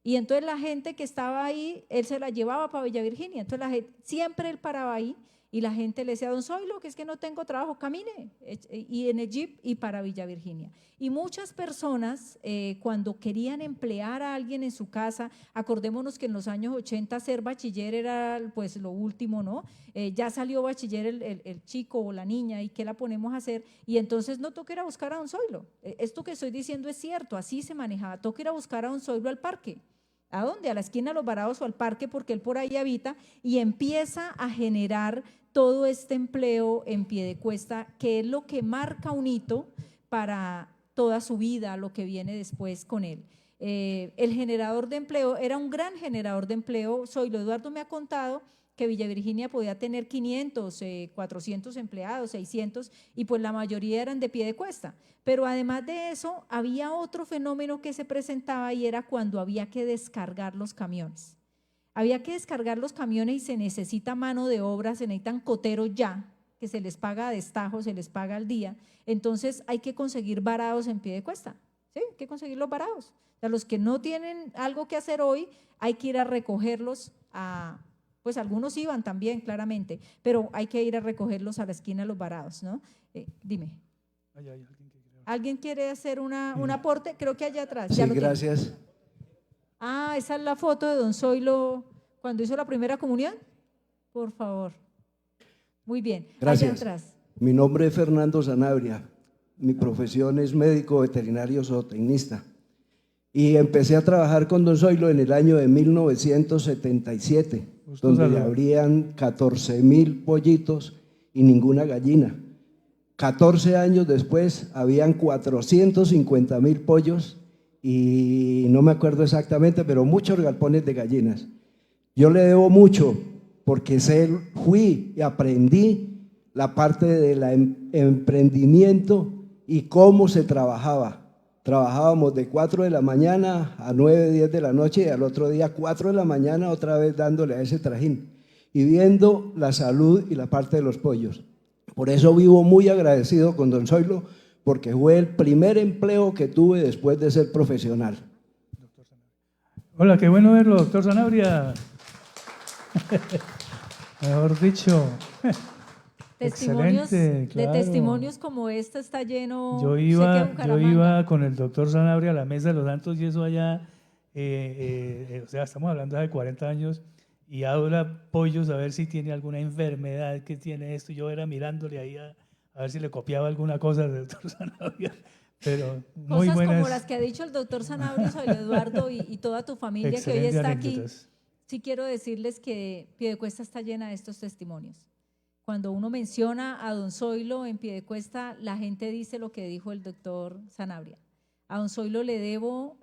Y entonces la gente que estaba ahí, él se la llevaba para Villa Virginia, entonces siempre él paraba ahí y la gente le decía, don Zoilo, que es que no tengo trabajo, camine, y en el jeep y para Villa Virginia. Y muchas personas cuando querían emplear a alguien en su casa, acordémonos que en los años 80 ser bachiller era pues lo último, ¿no? Ya salió bachiller el chico o la niña y ¿qué la ponemos a hacer? Y entonces no toca ir a buscar a don Zoilo. Esto que estoy diciendo es cierto, así se manejaba, toca ir a buscar a don Zoilo al parque. ¿A dónde? A la esquina de Los Varados o al parque, porque él por ahí habita, y empieza a generar todo este empleo en Piedecuesta, que es lo que marca un hito para toda su vida, lo que viene después con él. El generador de empleo era un gran generador de empleo. Zoilo Eduardo me ha contado que Villa Virginia podía tener 500, 400 empleados, 600, y pues la mayoría eran de Piedecuesta. Pero además de eso, había otro fenómeno que se presentaba y era cuando había que descargar los camiones. Había que descargar los camiones y se necesita mano de obra, se necesitan coteros ya, que se les paga a destajo, se les paga al día. Entonces hay que conseguir varados en Piedecuesta, ¿sí? Hay que conseguir los varados. O sea, los que no tienen algo que hacer hoy, hay que ir a recogerlos pues algunos iban también, claramente, pero hay que ir a recogerlos a la esquina de Los Varados, ¿no? Dime. ¿Alguien quiere hacer un aporte? Creo que allá atrás. Sí, gracias. Esa es la foto de don Zoilo cuando hizo la primera comunión. Por favor. Muy bien. Gracias. Allá atrás. Mi nombre es Fernando Sanabria. Mi profesión es médico veterinario zootecnista. Y empecé a trabajar con don Zoilo en el año de 1977, donde le habrían 14.000 pollitos y ninguna gallina. 14 años después habían 450.000 pollos y no me acuerdo exactamente, pero muchos galpones de gallinas. Yo le debo mucho porque fui y aprendí la parte del emprendimiento y cómo se trabajaba. Trabajábamos de 4 de la mañana a 9, 10 de la noche y al otro día 4 de la mañana otra vez dándole a ese trajín y viendo la salud y la parte de los pollos. Por eso vivo muy agradecido con don Zoilo, porque fue el primer empleo que tuve después de ser profesional. Hola, qué bueno verlo, doctor Sanabria. Mejor dicho. Testimonios, excelente, claro. De testimonios como este está lleno. Yo iba con el doctor Sanabria a la Mesa de los Santos y eso allá, o sea, estamos hablando de 40 años, y ahora pollos a ver si tiene alguna enfermedad que tiene esto. Yo era mirándole ahí a ver si le copiaba alguna cosa del doctor Sanabria. Pero muy cosas buenas. como las que ha dicho el doctor Sanabria, Zoilo Eduardo y toda tu familia que hoy está aquí. Sí quiero decirles que Piedecuesta está llena de estos testimonios. Cuando uno menciona a don Zoilo en Piedecuesta, la gente dice lo que dijo el doctor Sanabria. A don Zoilo le debo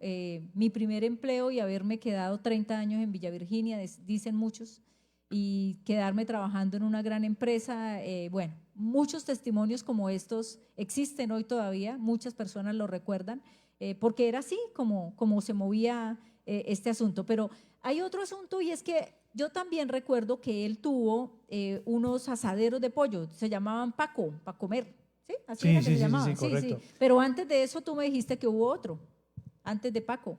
mi primer empleo y haberme quedado 30 años en Villa Virginia, dicen muchos, y quedarme trabajando en una gran empresa. Bueno, muchos testimonios como estos existen hoy todavía, muchas personas lo recuerdan, porque era así como se movía este asunto. Pero hay otro asunto y es que yo también recuerdo que él tuvo unos asaderos de pollo, se llamaban Paco, para comer, ¿sí? Así Sí, era que sí, se sí, llamaban. sí, correcto. Pero antes de eso tú me dijiste que hubo otro, antes de Paco,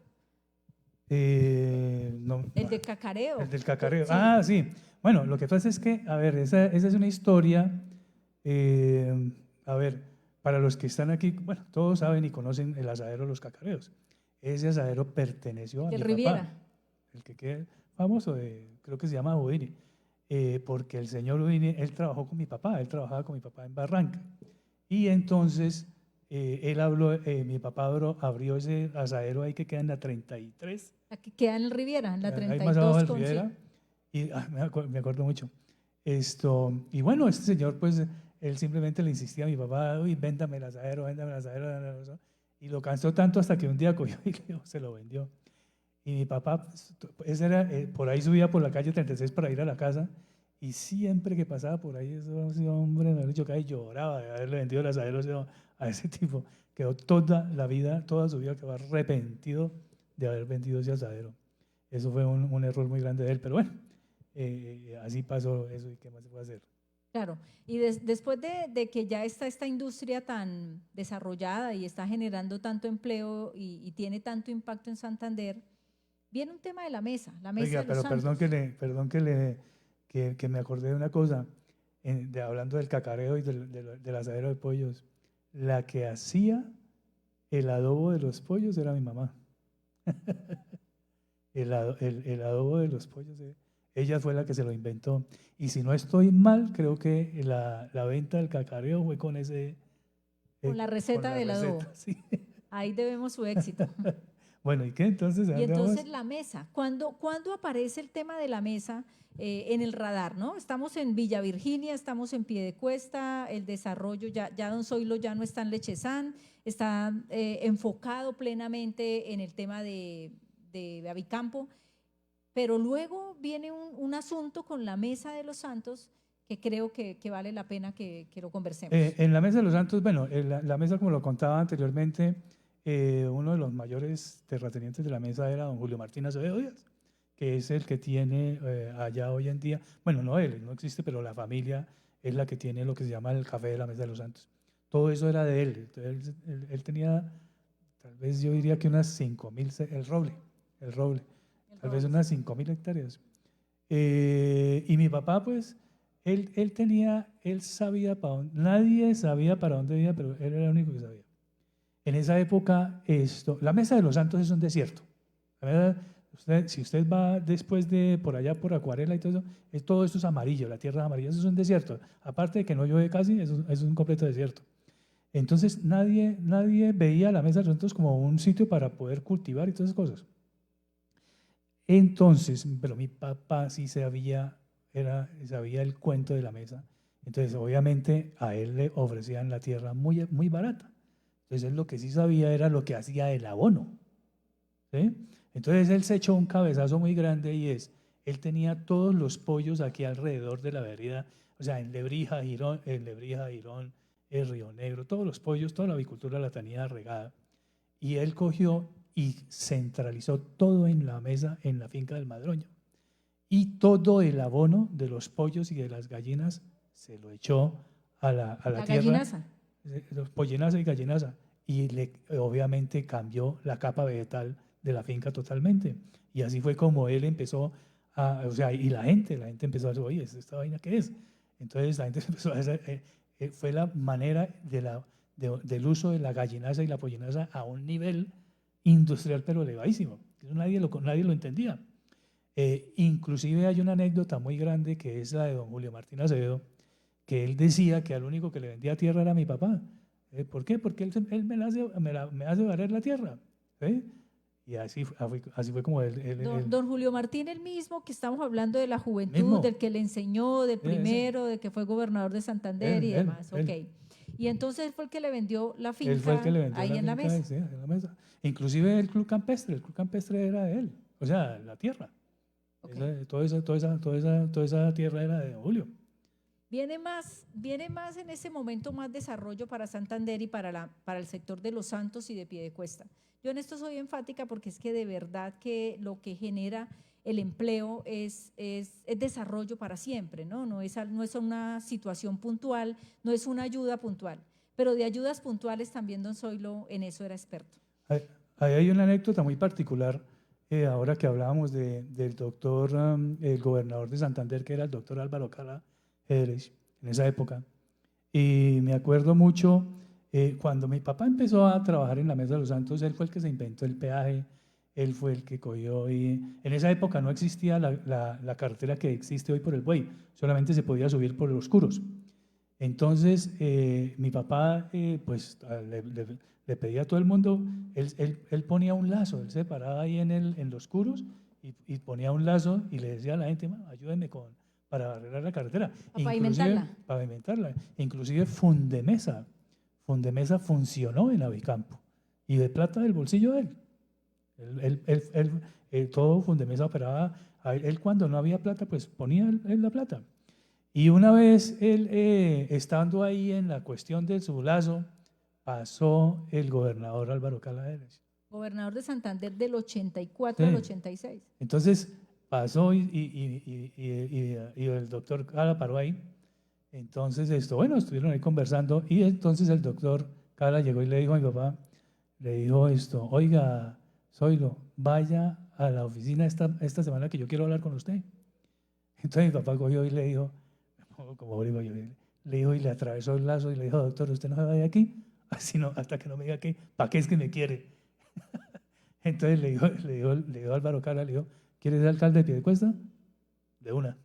No, el de Cacareo. el del cacareo. Sí. Ah, sí. Bueno, lo que pasa es que, a ver, esa es una historia, a ver, para los que están aquí, bueno, todos saben y conocen el asadero Los Cacareos. Ese asadero perteneció a Del mi Riviera. papá, el que queda famoso, creo que se llama Udine, porque el señor Udine, él trabajó con mi papá, él trabajaba con mi papá en Barranca. Y entonces, mi papá abrió ese asadero ahí que queda en la 33. Aquí queda en el Riviera, en la Ahí más abajo 32 del con Riviera. Y me acuerdo mucho. Y bueno, este señor, pues, él simplemente le insistía a mi papá, uy, véndame el asadero, véndame el asadero, véndame el asadero. Y lo cansó tanto hasta que un día cogió y se lo vendió. Y mi papá, ese era, por ahí subía por la calle 36 para ir a la casa. Y siempre que pasaba por ahí, ese hombre, me ha dicho que ahí lloraba de haberle vendido el asadero a ese tipo. Quedó toda la vida, toda su vida, quedó arrepentido de haber vendido ese asadero. Eso fue un error muy grande de él, pero bueno, así pasó eso y qué más se puede hacer. Claro, y después de que ya está esta industria tan desarrollada y está generando tanto empleo y tiene tanto impacto en Santander, viene un tema de la mesa Oiga, de los pero santos. perdón que me acordé de una cosa, hablando del cacareo y del asadero de pollos. La que hacía el adobo de los pollos era mi mamá. El adobo de los pollos, ella fue la que se lo inventó. Y si no estoy mal, creo que la venta del cacareo fue con ese... Con la receta del adobo. Sí. Ahí debemos su éxito. Bueno, ¿y qué entonces? Y entonces la mesa, ¿cuándo aparece el tema de la mesa en el radar? ¿No? Estamos en Villa Virginia, estamos en Piedecuesta, el desarrollo, ya don Zoilo ya no está en Lechezán, está enfocado plenamente en el tema de Avicampo, pero luego viene un asunto con la Mesa de los Santos que creo que vale la pena que lo conversemos. En la Mesa de los Santos, bueno, la mesa, como lo contaba anteriormente, uno de los mayores terratenientes de la mesa era don Julio Martín Acevedo Díaz, que es el que tiene allá hoy en día, bueno, no él, no existe, pero la familia es la que tiene lo que se llama el Café de la Mesa de los Santos. Todo eso era de él. Entonces, él tenía, tal vez yo diría que unas 5,000, el roble, tal vez unas 5,000 hectáreas. Y mi papá, pues, él sabía para dónde, nadie sabía para dónde iba, pero él era el único que sabía. En esa época, la Mesa de los Santos es un desierto. La verdad, si usted va después de por allá por Acuarela y todo eso, todo esto es amarillo, la tierra es amarilla, eso es un desierto. Aparte de que no llueve casi, es un completo desierto. Entonces, nadie veía la Mesa de los Santos como un sitio para poder cultivar y todas esas cosas. Entonces, pero mi papá sí sabía el cuento de la mesa. Entonces, obviamente, a él le ofrecían la tierra muy, muy barata. Entonces, él lo que sí sabía era lo que hacía el abono. ¿Sí? Entonces, él se echó un cabezazo muy grande y él tenía todos los pollos aquí alrededor de la vereda, o sea, en Lebrija, Girón, el Río Negro, todos los pollos, toda la avicultura la tenía regada. Y él cogió y centralizó todo en la mesa, en la finca del Madroño. Y todo el abono de los pollos y de las gallinas se lo echó a la tierra. Gallinaza. Pollinaza y gallinaza. Y obviamente cambió la capa vegetal de la finca totalmente. Y así fue como él empezó y la gente empezó a decir, oye, ¿esta vaina qué es? Entonces la gente empezó a hacer, fue la manera del uso de la gallinaza y la pollinaza a un nivel industrial pero elevadísimo. Nadie lo entendía. Inclusive hay una anécdota muy grande que es la de don Julio Martín Acevedo, que él decía que al único que le vendía tierra era mi papá. ¿Por qué? Porque él me hace valer la tierra. Y así fue como don Julio Martín, el mismo que estamos hablando de la juventud, mismo. del que le enseñó, del primero, de que fue gobernador de Santander y demás. Y entonces él fue el que le vendió la finca. Él fue el que le vendió ahí en la mesa. Sí, en la mesa. Inclusive el club campestre era de él, o sea, la tierra. Toda esa tierra era de don Julio. Viene más en ese momento más desarrollo para Santander y para el sector de Los Santos y de Piedecuesta. Yo en esto soy enfática porque es que de verdad que lo que genera el empleo es desarrollo para siempre, ¿no? No es una situación puntual, no es una ayuda puntual, pero de ayudas puntuales también don Zoilo en eso era experto. Ahí hay una anécdota muy particular, ahora que hablábamos del doctor, el gobernador de Santander, que era el doctor Álvaro Cala Hedrich, en esa época. Y me acuerdo mucho, cuando mi papá empezó a trabajar en la Mesa de los Santos, él fue el que se inventó el peaje, él fue el que cogió, y en esa época no existía la carretera que existe hoy por el Buey, solamente se podía subir por los Curos. Entonces, mi papá, pues, le pedía a todo el mundo, él ponía un lazo, él se paraba ahí en los Curos y ponía un lazo y le decía a la gente, ayúdenme para arreglar la carretera. Para pavimentarla. Para pavimentarla. Inclusive Fundemesa funcionó en Avicampo y de plata del bolsillo de él. Todo Fundemesa operaba, él cuando no había plata, pues ponía él la plata. Y una vez él, estando ahí en la cuestión de su lazo, pasó el gobernador Álvaro Cala Hedrich. Gobernador de Santander del 84 al 86. Entonces pasó y el doctor Cala paró ahí. Entonces, estuvieron ahí conversando y entonces el doctor Cala llegó y le dijo a mi papá, le dijo oiga, Zoilo, vaya a la oficina esta semana que yo quiero hablar con usted. Entonces mi papá cogió y le dijo, le dijo y le atravesó el lazo y le dijo, doctor, usted no se va de aquí, hasta que no me diga que, ¿para qué es que me quiere? Entonces le dijo Álvaro Cala, le dijo, ¿quieres ser alcalde de Piedecuesta? De una.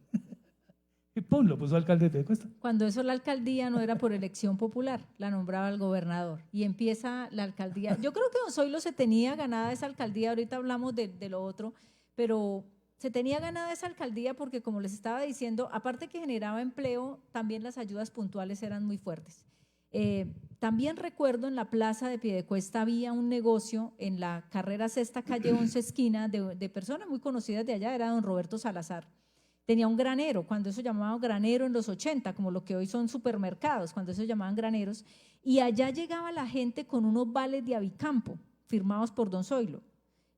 Y pum, lo puso alcalde de Piedecuesta. Cuando eso la alcaldía no era por elección popular, la nombraba el gobernador y empieza la alcaldía. Yo creo que don Zoilo se tenía ganada esa alcaldía, ahorita hablamos de lo otro, pero se tenía ganada esa alcaldía porque, como les estaba diciendo, aparte que generaba empleo, también las ayudas puntuales eran muy fuertes. También recuerdo en la plaza de Piedecuesta había un negocio en la carrera sexta, calle 11 esquina, de personas muy conocidas de allá, era don Roberto Salazar. Tenía un granero, cuando eso llamaban granero en los 80, como lo que hoy son supermercados, cuando eso llamaban graneros, y allá llegaba la gente con unos vales de Avicampo, firmados por don Zoilo.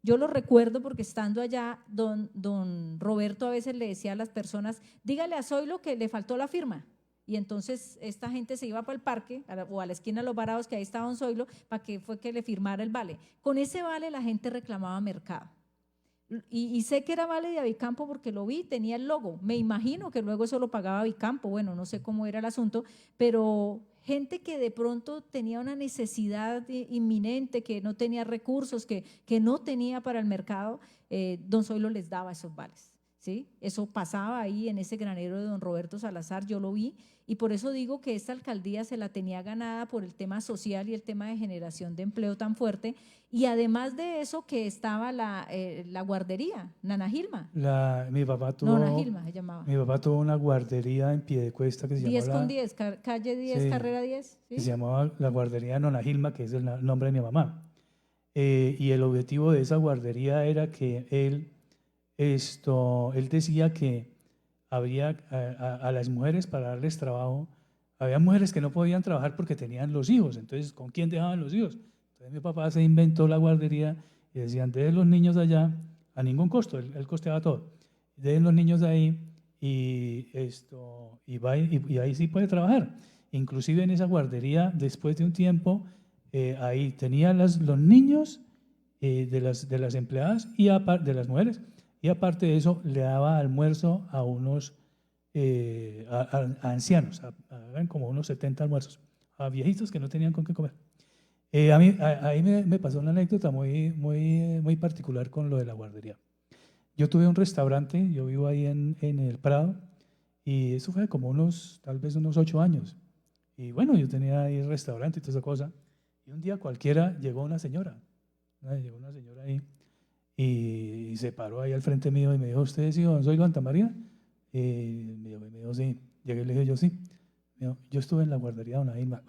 Yo lo recuerdo porque estando allá, don Roberto a veces le decía a las personas, dígale a Zoilo que le faltó la firma. Y entonces esta gente se iba para el parque o a la esquina de los Varados, que ahí estaba don Zoilo, para que fue que le firmara el vale. Con ese vale la gente reclamaba mercado. Y sé que era vale de Avicampo porque lo vi, tenía el logo. Me imagino que luego eso lo pagaba Avicampo, bueno, no sé cómo era el asunto, pero gente que de pronto tenía una necesidad inminente, que no tenía recursos, que no tenía para el mercado, don Zoilo les daba esos vales. ¿Sí? Eso pasaba ahí en ese granero de don Roberto Salazar, yo lo vi, y por eso digo que esta alcaldía se la tenía ganada por el tema social y el tema de generación de empleo tan fuerte, y además de eso que estaba la guardería, Nana Gilma. Mi papá tuvo, Nana Gilma se llamaba. Mi papá tuvo una guardería en Piedecuesta que se 10 llamaba… con 10, calle 10, sí, carrera 10. ¿Sí? Que se llamaba la guardería Nona Gilma, que es el nombre de mi mamá. Y el objetivo de esa guardería era que él decía que había a las mujeres para darles trabajo, había mujeres que no podían trabajar porque tenían los hijos, entonces ¿con quién dejaban los hijos? Entonces mi papá se inventó la guardería y decían, dejen los niños allá a ningún costo, él costeaba todo, dejen los niños ahí y ahí sí puede trabajar. Inclusive en esa guardería, después de un tiempo, ahí tenía los niños de las empleadas y de las mujeres. Y aparte de eso, le daba almuerzo a unos a ancianos, como unos 70 almuerzos, a viejitos que no tenían con qué comer. Ahí me pasó una anécdota muy particular con lo de la guardería. Yo tuve un restaurante, yo vivo ahí en el Prado, y eso fue como tal vez unos 8 años. Y bueno, yo tenía ahí el restaurante y toda esa cosa. Y un día cualquiera llegó una señora ahí. Y se paró ahí al frente mío y me dijo, ¿usted es hijo de Zoilo Santa María? Y me dijo, sí. Llegué y le dije, yo sí. Me dijo, yo estuve en la guardería de Dona Gilma.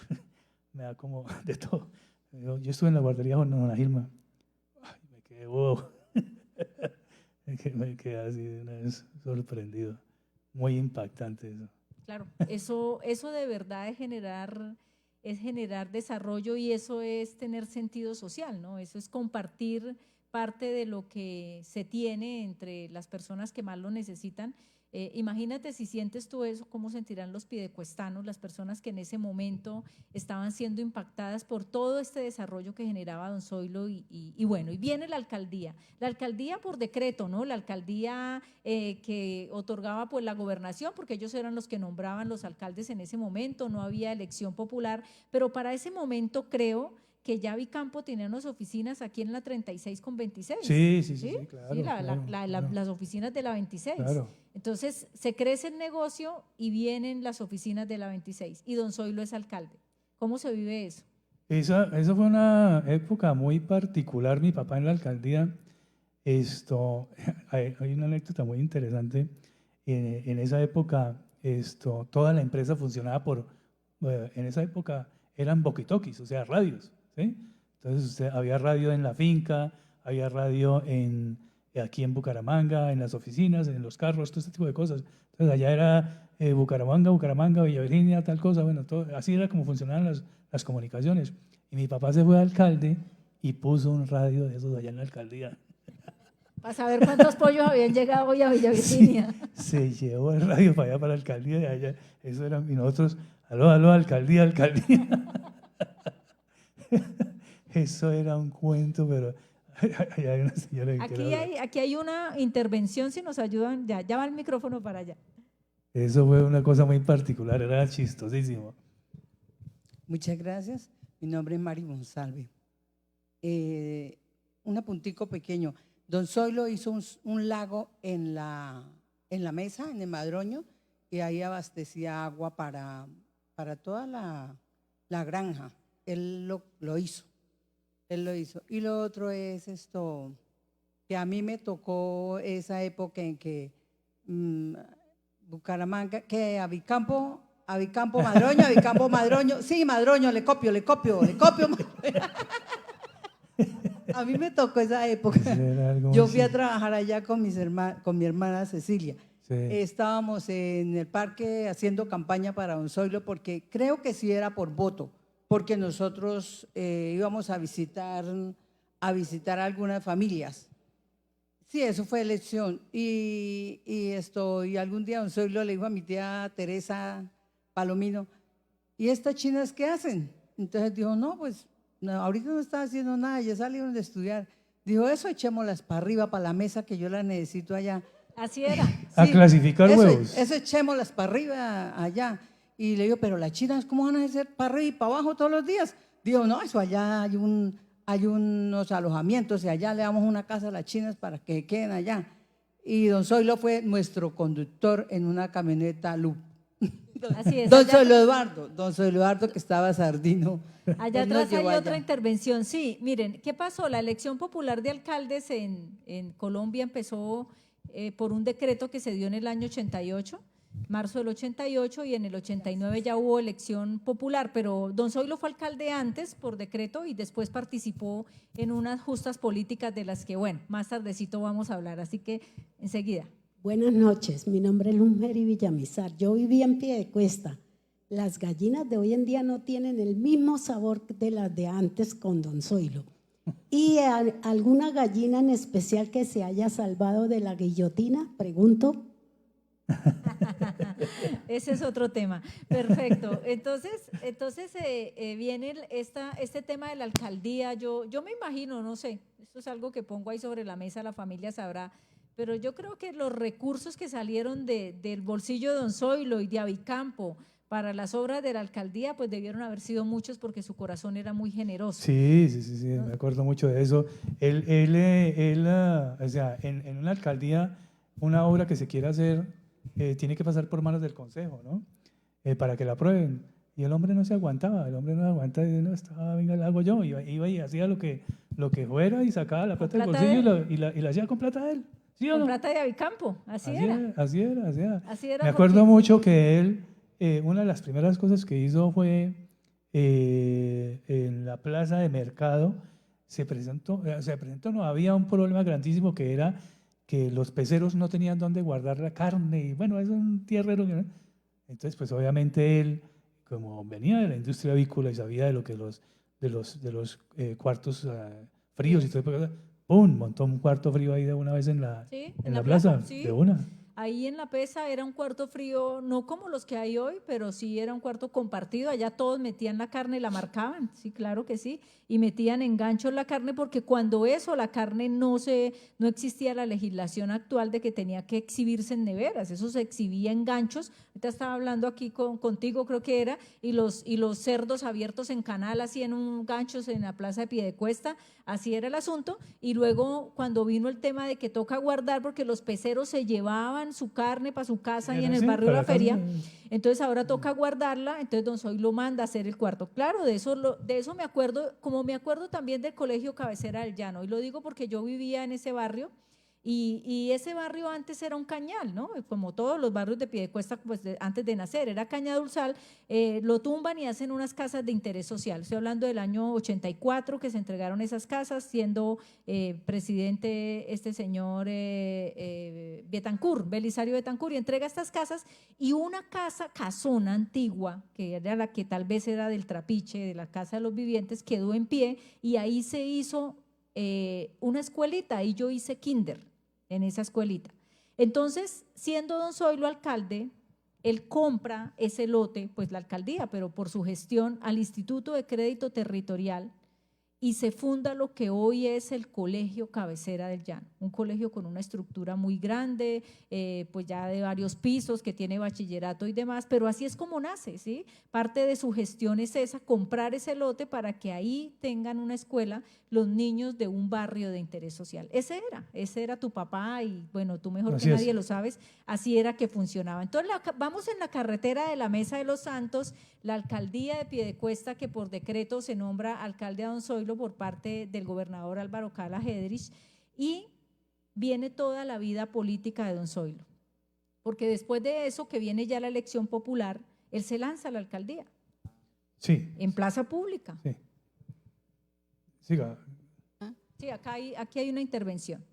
Me da como de todo. Me dijo, yo estuve en la guardería de Dona Gilma. Ay, me quedé bobo. Me quedé así de una vez sorprendido. Muy impactante eso. claro. Eso de verdad es generar desarrollo y eso es tener sentido social, ¿no? Eso es compartir parte de lo que se tiene entre las personas que más lo necesitan. Imagínate si sientes tú eso, cómo sentirán los piedecuestanos, las personas que en ese momento estaban siendo impactadas por todo este desarrollo que generaba don Zoilo y bueno, y viene la alcaldía por decreto, ¿no? La alcaldía que otorgaba pues la gobernación, porque ellos eran los que nombraban los alcaldes en ese momento, no había elección popular, pero para ese momento creo que ya Vicampo tenía unas oficinas aquí en la 36 con 26. Sí, claro. Sí, claro. las oficinas de la 26. Claro. Entonces, se crece el negocio y vienen las oficinas de la 26. Y don Zoilo es alcalde. ¿Cómo se vive eso? Esa fue una época muy particular, mi papá en la alcaldía. Hay una anécdota muy interesante. En esa época, toda la empresa funcionaba en esa época eran walkie-talkies, o sea, radios, ¿sí? Entonces había radio en la finca, había radio aquí en Bucaramanga, en las oficinas, en los carros, todo este tipo de cosas. Entonces allá era Bucaramanga, Villa Virginia, tal cosa, bueno, así era como funcionaban las comunicaciones. Y mi papá se fue alcalde y puso un radio de esos allá en la alcaldía. Para saber cuántos pollos habían llegado hoy a Villa Virginia. Se llevó el radio para allá, para la alcaldía de allá. Eso era, y nosotros, aló, alcaldía. Eso era un cuento, pero allá hay una señora que aquí hay una intervención, si nos ayudan, ya va el micrófono para allá. Eso fue una cosa muy particular, era chistosísimo. Muchas gracias. Mi nombre es Mari Monsalve. Un apuntico pequeño. Don Zoilo hizo un lago en la mesa, en el Madroño, y ahí abastecía agua para toda la granja. Él lo hizo. Él lo hizo. Y lo otro es que a mí me tocó esa época en que Bucaramanga, que a Vicampo Madroño, sí, Madroño, le copio. A mí me tocó esa época. Yo fui a trabajar allá con mi hermana Cecilia. Sí. Estábamos en el parque haciendo campaña para don Zoilo porque creo que sí era por voto, porque nosotros íbamos a visitar algunas familias. Sí, eso fue elección. Y algún día don Zoilo le dijo a mi tía Teresa Palomino, ¿y estas chinas qué hacen? Entonces dijo, no, pues no, ahorita no está haciendo nada, ya salieron de estudiar. Dijo, eso echémoslas para arriba, para la mesa, que yo las necesito allá. Así era. A clasificar huevos. Eso echémoslas para arriba allá. Y le digo, pero las chinas, ¿cómo van a hacer para arriba y para abajo todos los días? Digo, no, eso allá hay unos alojamientos y allá le damos una casa a las chinas para que queden allá. Y don Zoilo fue nuestro conductor en una camioneta Loop. Así es. Don Zoilo Eduardo, que estaba sardino. Allá atrás hay otra intervención. Sí, miren, ¿qué pasó? La elección popular de alcaldes en Colombia empezó por un decreto que se dio en el año 88, marzo del 88, y en el 89 ya hubo elección popular, pero don Zoilo fue alcalde antes por decreto y después participó en unas justas políticas de las que, bueno, más tardecito vamos a hablar, así que enseguida. Buenas noches, mi nombre es Luz Mary Villamizar. Yo vivía en Piedecuesta. Las gallinas de hoy en día no tienen el mismo sabor de las de antes con don Zoilo. ¿Y alguna gallina en especial que se haya salvado de la guillotina? Pregunto. Ese es otro tema. Perfecto. Entonces viene este tema de la alcaldía. Yo me imagino, no sé, esto es algo que pongo ahí sobre la mesa, la familia sabrá, pero yo creo que los recursos que salieron del bolsillo de don Zoilo y de Avicampo para las obras de la alcaldía, pues debieron haber sido muchos porque su corazón era muy generoso. Sí, me acuerdo mucho de eso. O sea, en una alcaldía, una obra que se quiera hacer tiene que pasar por manos del consejo, ¿no? Para que la aprueben. Y el hombre no se aguantaba, y no, venga, la hago yo. Iba y hacía lo que fuera y sacaba la plata del bolsillo y la hacía con plata de él. ¿Sí o no? Con plata de Avicampo, así era. Así era. Me acuerdo mucho que él, una de las primeras cosas que hizo fue en la plaza de mercado, no había un problema grandísimo que era que los peceros no tenían dónde guardar la carne, y bueno, es un tierrero. Entonces, pues obviamente él, como venía de la industria avícola y sabía de lo que de los cuartos fríos y todo eso, ¡pum! Montó un cuarto frío ahí de una vez Sí, en la plaza, sí. de una. Ahí en la Pesa era un cuarto frío, no como los que hay hoy, pero sí era un cuarto compartido. Allá todos metían la carne y la marcaban, sí, claro que sí, y metían en ganchos la carne porque cuando la carne no existía la legislación actual de que tenía que exhibirse en neveras, eso se exhibía en ganchos. Ahorita estaba hablando aquí contigo, creo que era, y los cerdos abiertos en canal, así en un ganchos en la plaza de Piedecuesta, así era el asunto. Y luego cuando vino el tema de que toca guardar porque los peceros se llevaban su carne para su casa y en el barrio de la feria, entonces ahora toca guardarla, entonces don Zoilo manda a hacer el cuarto. Claro, de eso me acuerdo, como me acuerdo también del Colegio Cabecera del Llano, y lo digo porque yo vivía en ese barrio. Y ese barrio antes era un cañal, ¿no? Como todos los barrios de Piedecuesta, pues antes de nacer, era Cañadulzal, lo tumban y hacen unas casas de interés social. Estoy hablando del año 84 que se entregaron esas casas, siendo presidente este señor Betancourt, Belisario Betancourt, y entrega estas casas, y una casona antigua, que era la que tal vez era del Trapiche, de la Casa de los Vivientes, quedó en pie, y ahí se hizo una escuelita, y yo hice kinder en esa escuelita. Entonces, siendo don Zoilo alcalde, él compra ese lote, pues la alcaldía, pero por su gestión, al Instituto de Crédito Territorial, y se funda lo que hoy es el Colegio Cabecera del Llano, un colegio con una estructura muy grande, pues ya de varios pisos, que tiene bachillerato y demás, pero así es como nace, ¿sí? Parte de su gestión es esa, comprar ese lote para que ahí tengan una escuela los niños de un barrio de interés social. Ese era tu papá, y bueno, tú mejor Así que es. nadie lo sabes, así era que funcionaba. Entonces vamos en la carretera de la Mesa de los Santos, la alcaldía de Piedecuesta, que por decreto se nombra alcalde a don Zoilo por parte del gobernador Álvaro Cala Hedrich, y viene toda la vida política de don Zoilo, porque después de eso, que viene ya la elección popular, él se lanza a la alcaldía. Sí. En plaza pública. Sí. Siga. Sí, aquí hay una intervención.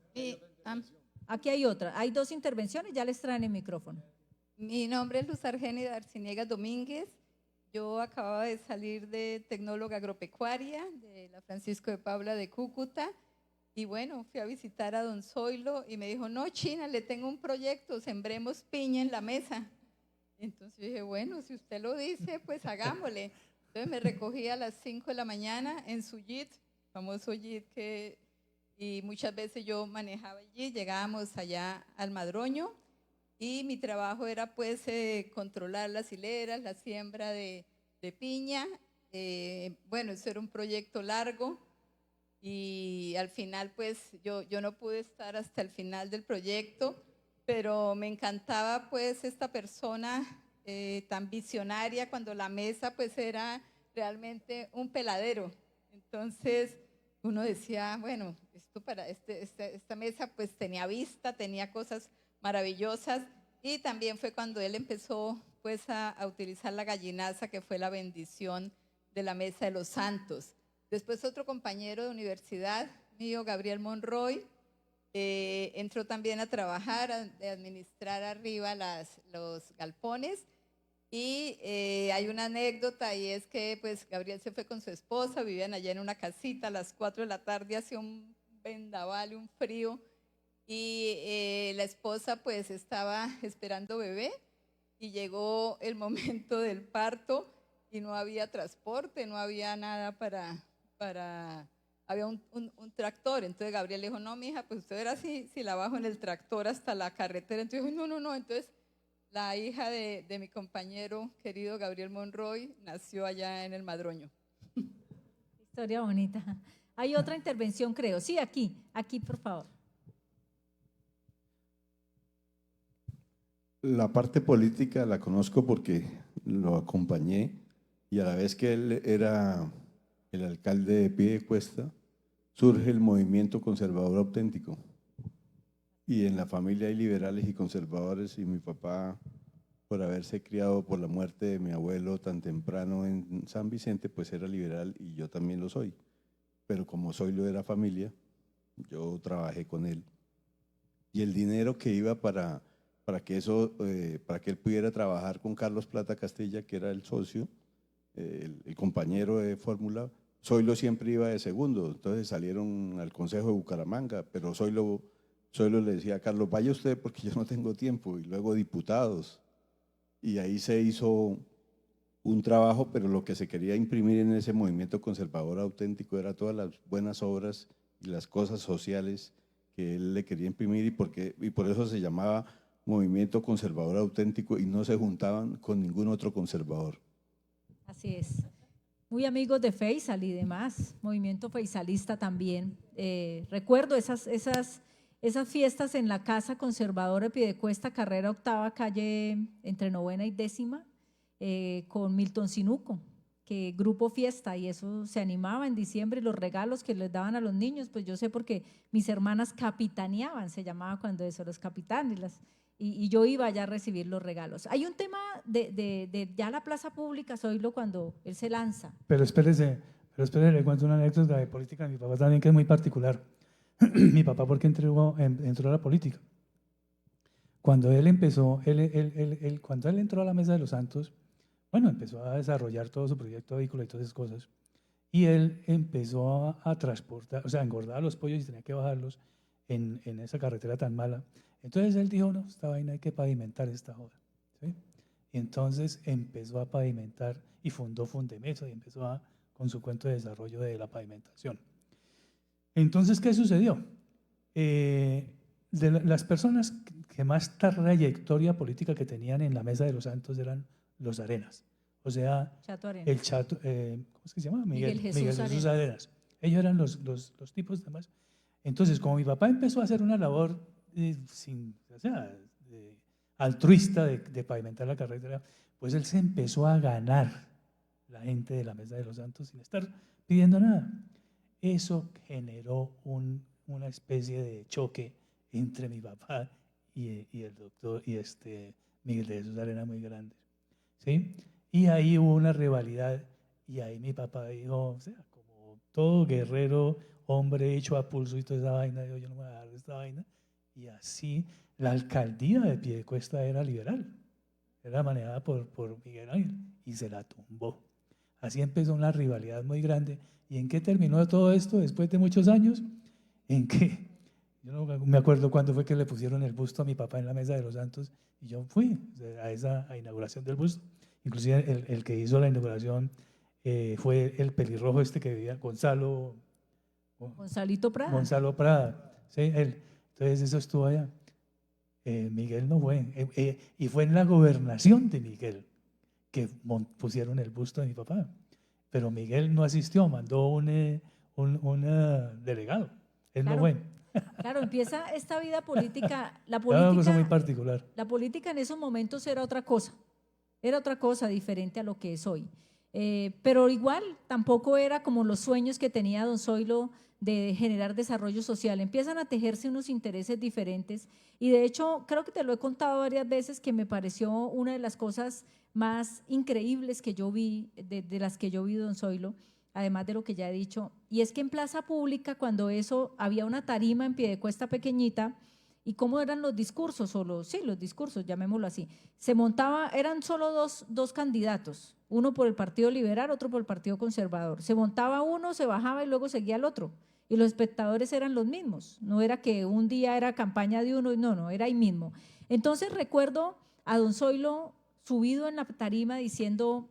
Aquí hay otra. Hay dos intervenciones, ya les traen el micrófono. Mi nombre es Luz Argénida Arciniegas Domínguez. Yo acababa de salir de tecnóloga agropecuaria de la Francisco de Paula de Cúcuta, y bueno, fui a visitar a don Zoilo y me dijo, no, China, le tengo un proyecto, sembremos piña en la mesa. Entonces yo dije, bueno, si usted lo dice, pues hagámosle. Entonces me recogí a las 5 de la mañana en su Jeep, famoso Jeep y muchas veces yo manejaba allí, llegábamos allá al Madroño, y mi trabajo era pues controlar las hileras, la siembra de piña. Bueno, eso era un proyecto largo, y al final pues yo no pude estar hasta el final del proyecto, pero me encantaba pues esta persona tan visionaria, cuando la mesa pues era realmente un peladero. Entonces uno decía, bueno, esto para esta mesa pues tenía vista, tenía cosas maravillosas, y también fue cuando él empezó pues a utilizar la gallinaza, que fue la bendición de la Mesa de los Santos. Después otro compañero de universidad mío, Gabriel Monroy, entró también a trabajar, a administrar arriba los galpones, y hay una anécdota, y es que pues Gabriel se fue con su esposa, vivían allá en una casita, a las 4 de la tarde hacía un vendaval, un frío, y la esposa pues estaba esperando bebé, y llegó el momento del parto y no había transporte, no había nada había un tractor. Entonces Gabriel le dijo, no, mija, pues usted verá si la bajo en el tractor hasta la carretera. Entonces dijo, no. Entonces la hija de mi compañero querido Gabriel Monroy nació allá en el Madroño. Historia bonita. Hay otra intervención, creo. Sí, aquí, por favor. La parte política la conozco porque lo acompañé, y a la vez que él era el alcalde de Piedecuesta, surge el movimiento conservador auténtico. Y en la familia hay liberales y conservadores, y mi papá, por haberse criado por la muerte de mi abuelo tan temprano en San Vicente, pues era liberal, y yo también lo soy. Pero como Zoilo era familia, yo trabajé con él. Y el dinero que iba para para que él pudiera trabajar con Carlos Plata Castilla, que era el socio, el compañero de fórmula. Zoilo siempre iba de segundo, entonces salieron al Consejo de Bucaramanga, pero Zoilo le decía a Carlos, vaya usted porque yo no tengo tiempo, y luego diputados. Y ahí se hizo un trabajo, pero lo que se quería imprimir en ese movimiento conservador auténtico era todas las buenas obras y las cosas sociales que él le quería imprimir, y por eso se llamaba Movimiento Conservador Auténtico y no se juntaban con ningún otro conservador. Así es. Muy amigos de Faisal y demás, movimiento faisalista también. Recuerdo esas fiestas en la Casa Conservadora de Piedecuesta, carrera octava, calle entre 9ª y 10ª, con Milton Sinuco, que grupo fiesta, y eso se animaba en diciembre, y los regalos que les daban a los niños, pues yo sé porque mis hermanas capitaneaban, se llamaba cuando eso, los capitanes, y yo iba allá a recibir los regalos. Hay un tema de ya la plaza pública, Zoilo, cuando él se lanza. Pero espérese, le cuento una anécdota de política de mi papá también que es muy particular. Mi papá, ¿por qué entró a la política? Cuando él empezó, cuando él entró a la Mesa de los Santos, bueno, empezó a desarrollar todo su proyecto avícola y todas esas cosas, y él empezó a transportar, o sea, engordaba los pollos y tenía que bajarlos en esa carretera tan mala. Entonces él dijo, no, esta vaina hay que pavimentar esta joda, ¿sí? Y entonces empezó a pavimentar y fundó Fundemesa y empezó con su cuento de desarrollo de la pavimentación. Entonces, ¿qué sucedió? De las personas que más trayectoria política que tenían en la Mesa de los Santos eran los Arenas, o sea, Chato Arenas. el Chato, ¿cómo es que se llama? Miguel Jesús Arenas. Ellos eran los tipos demás. Entonces, como mi papá empezó a hacer una labor altruista de pavimentar la carretera, pues él se empezó a ganar la gente de la Mesa de los Santos sin estar pidiendo nada. Eso generó una especie de choque entre mi papá y el doctor y Miguel de Jesús Arenas muy grande, ¿sí? Y ahí hubo una rivalidad, y ahí mi papá dijo, o sea, como todo guerrero, hombre hecho a pulso y toda esa vaina, dijo, yo no me voy a dar de esta vaina. Y así la alcaldía de Piedecuesta era liberal, era manejada por Miguel Ángel, y se la tumbó. Así empezó una rivalidad muy grande. ¿Y en qué terminó todo esto después de muchos años? En que, yo no me acuerdo cuándo fue que le pusieron el busto a mi papá en la Mesa de los Santos, y yo fui a esa inauguración del busto. Inclusive el que hizo la inauguración fue el pelirrojo que vivía, Gonzalito Prada. Gonzalo Prada, ¿sí? Entonces eso estuvo allá. Miguel no fue, y fue en la gobernación de Miguel que pusieron el busto de mi papá, pero Miguel no asistió, mandó un delegado, él no fue. Claro, empieza esta vida política, Una cosa muy particular. La política en esos momentos era otra cosa diferente a lo que es hoy. Pero igual tampoco era como los sueños que tenía don Zoilo de generar desarrollo social. Empiezan a tejerse unos intereses diferentes, y de hecho creo que te lo he contado varias veces, que me pareció una de las cosas más increíbles que yo vi, de las que yo vi don Zoilo, además de lo que ya he dicho, y es que en Plaza Pública, cuando eso, había una tarima en Piedecuesta pequeñita, y cómo eran los discursos, los discursos, llamémoslo así, se montaba, eran solo dos candidatos, uno por el Partido Liberal, otro por el Partido Conservador, se montaba uno, se bajaba y luego seguía el otro, y los espectadores eran los mismos, no era que un día era campaña de uno, no, era ahí mismo. Entonces recuerdo a don Zoilo subido en la tarima diciendo,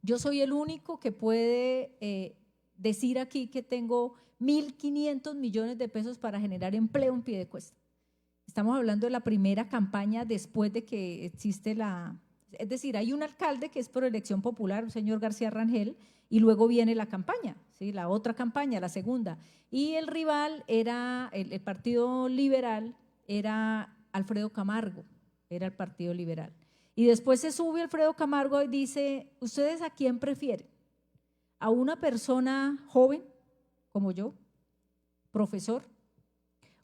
yo soy el único que puede decir aquí que tengo 1.500 millones de pesos para generar empleo en Piedecuesta. Estamos hablando de la primera campaña después de que existe es decir, hay un alcalde que es por elección popular, un señor García Rangel, y luego viene la campaña, ¿sí? La otra campaña, la segunda. Y el rival era, el Partido Liberal, era Alfredo Camargo, era el Partido Liberal. Y después se sube Alfredo Camargo y dice, ¿ustedes a quién prefieren? ¿A una persona joven, como yo, profesor,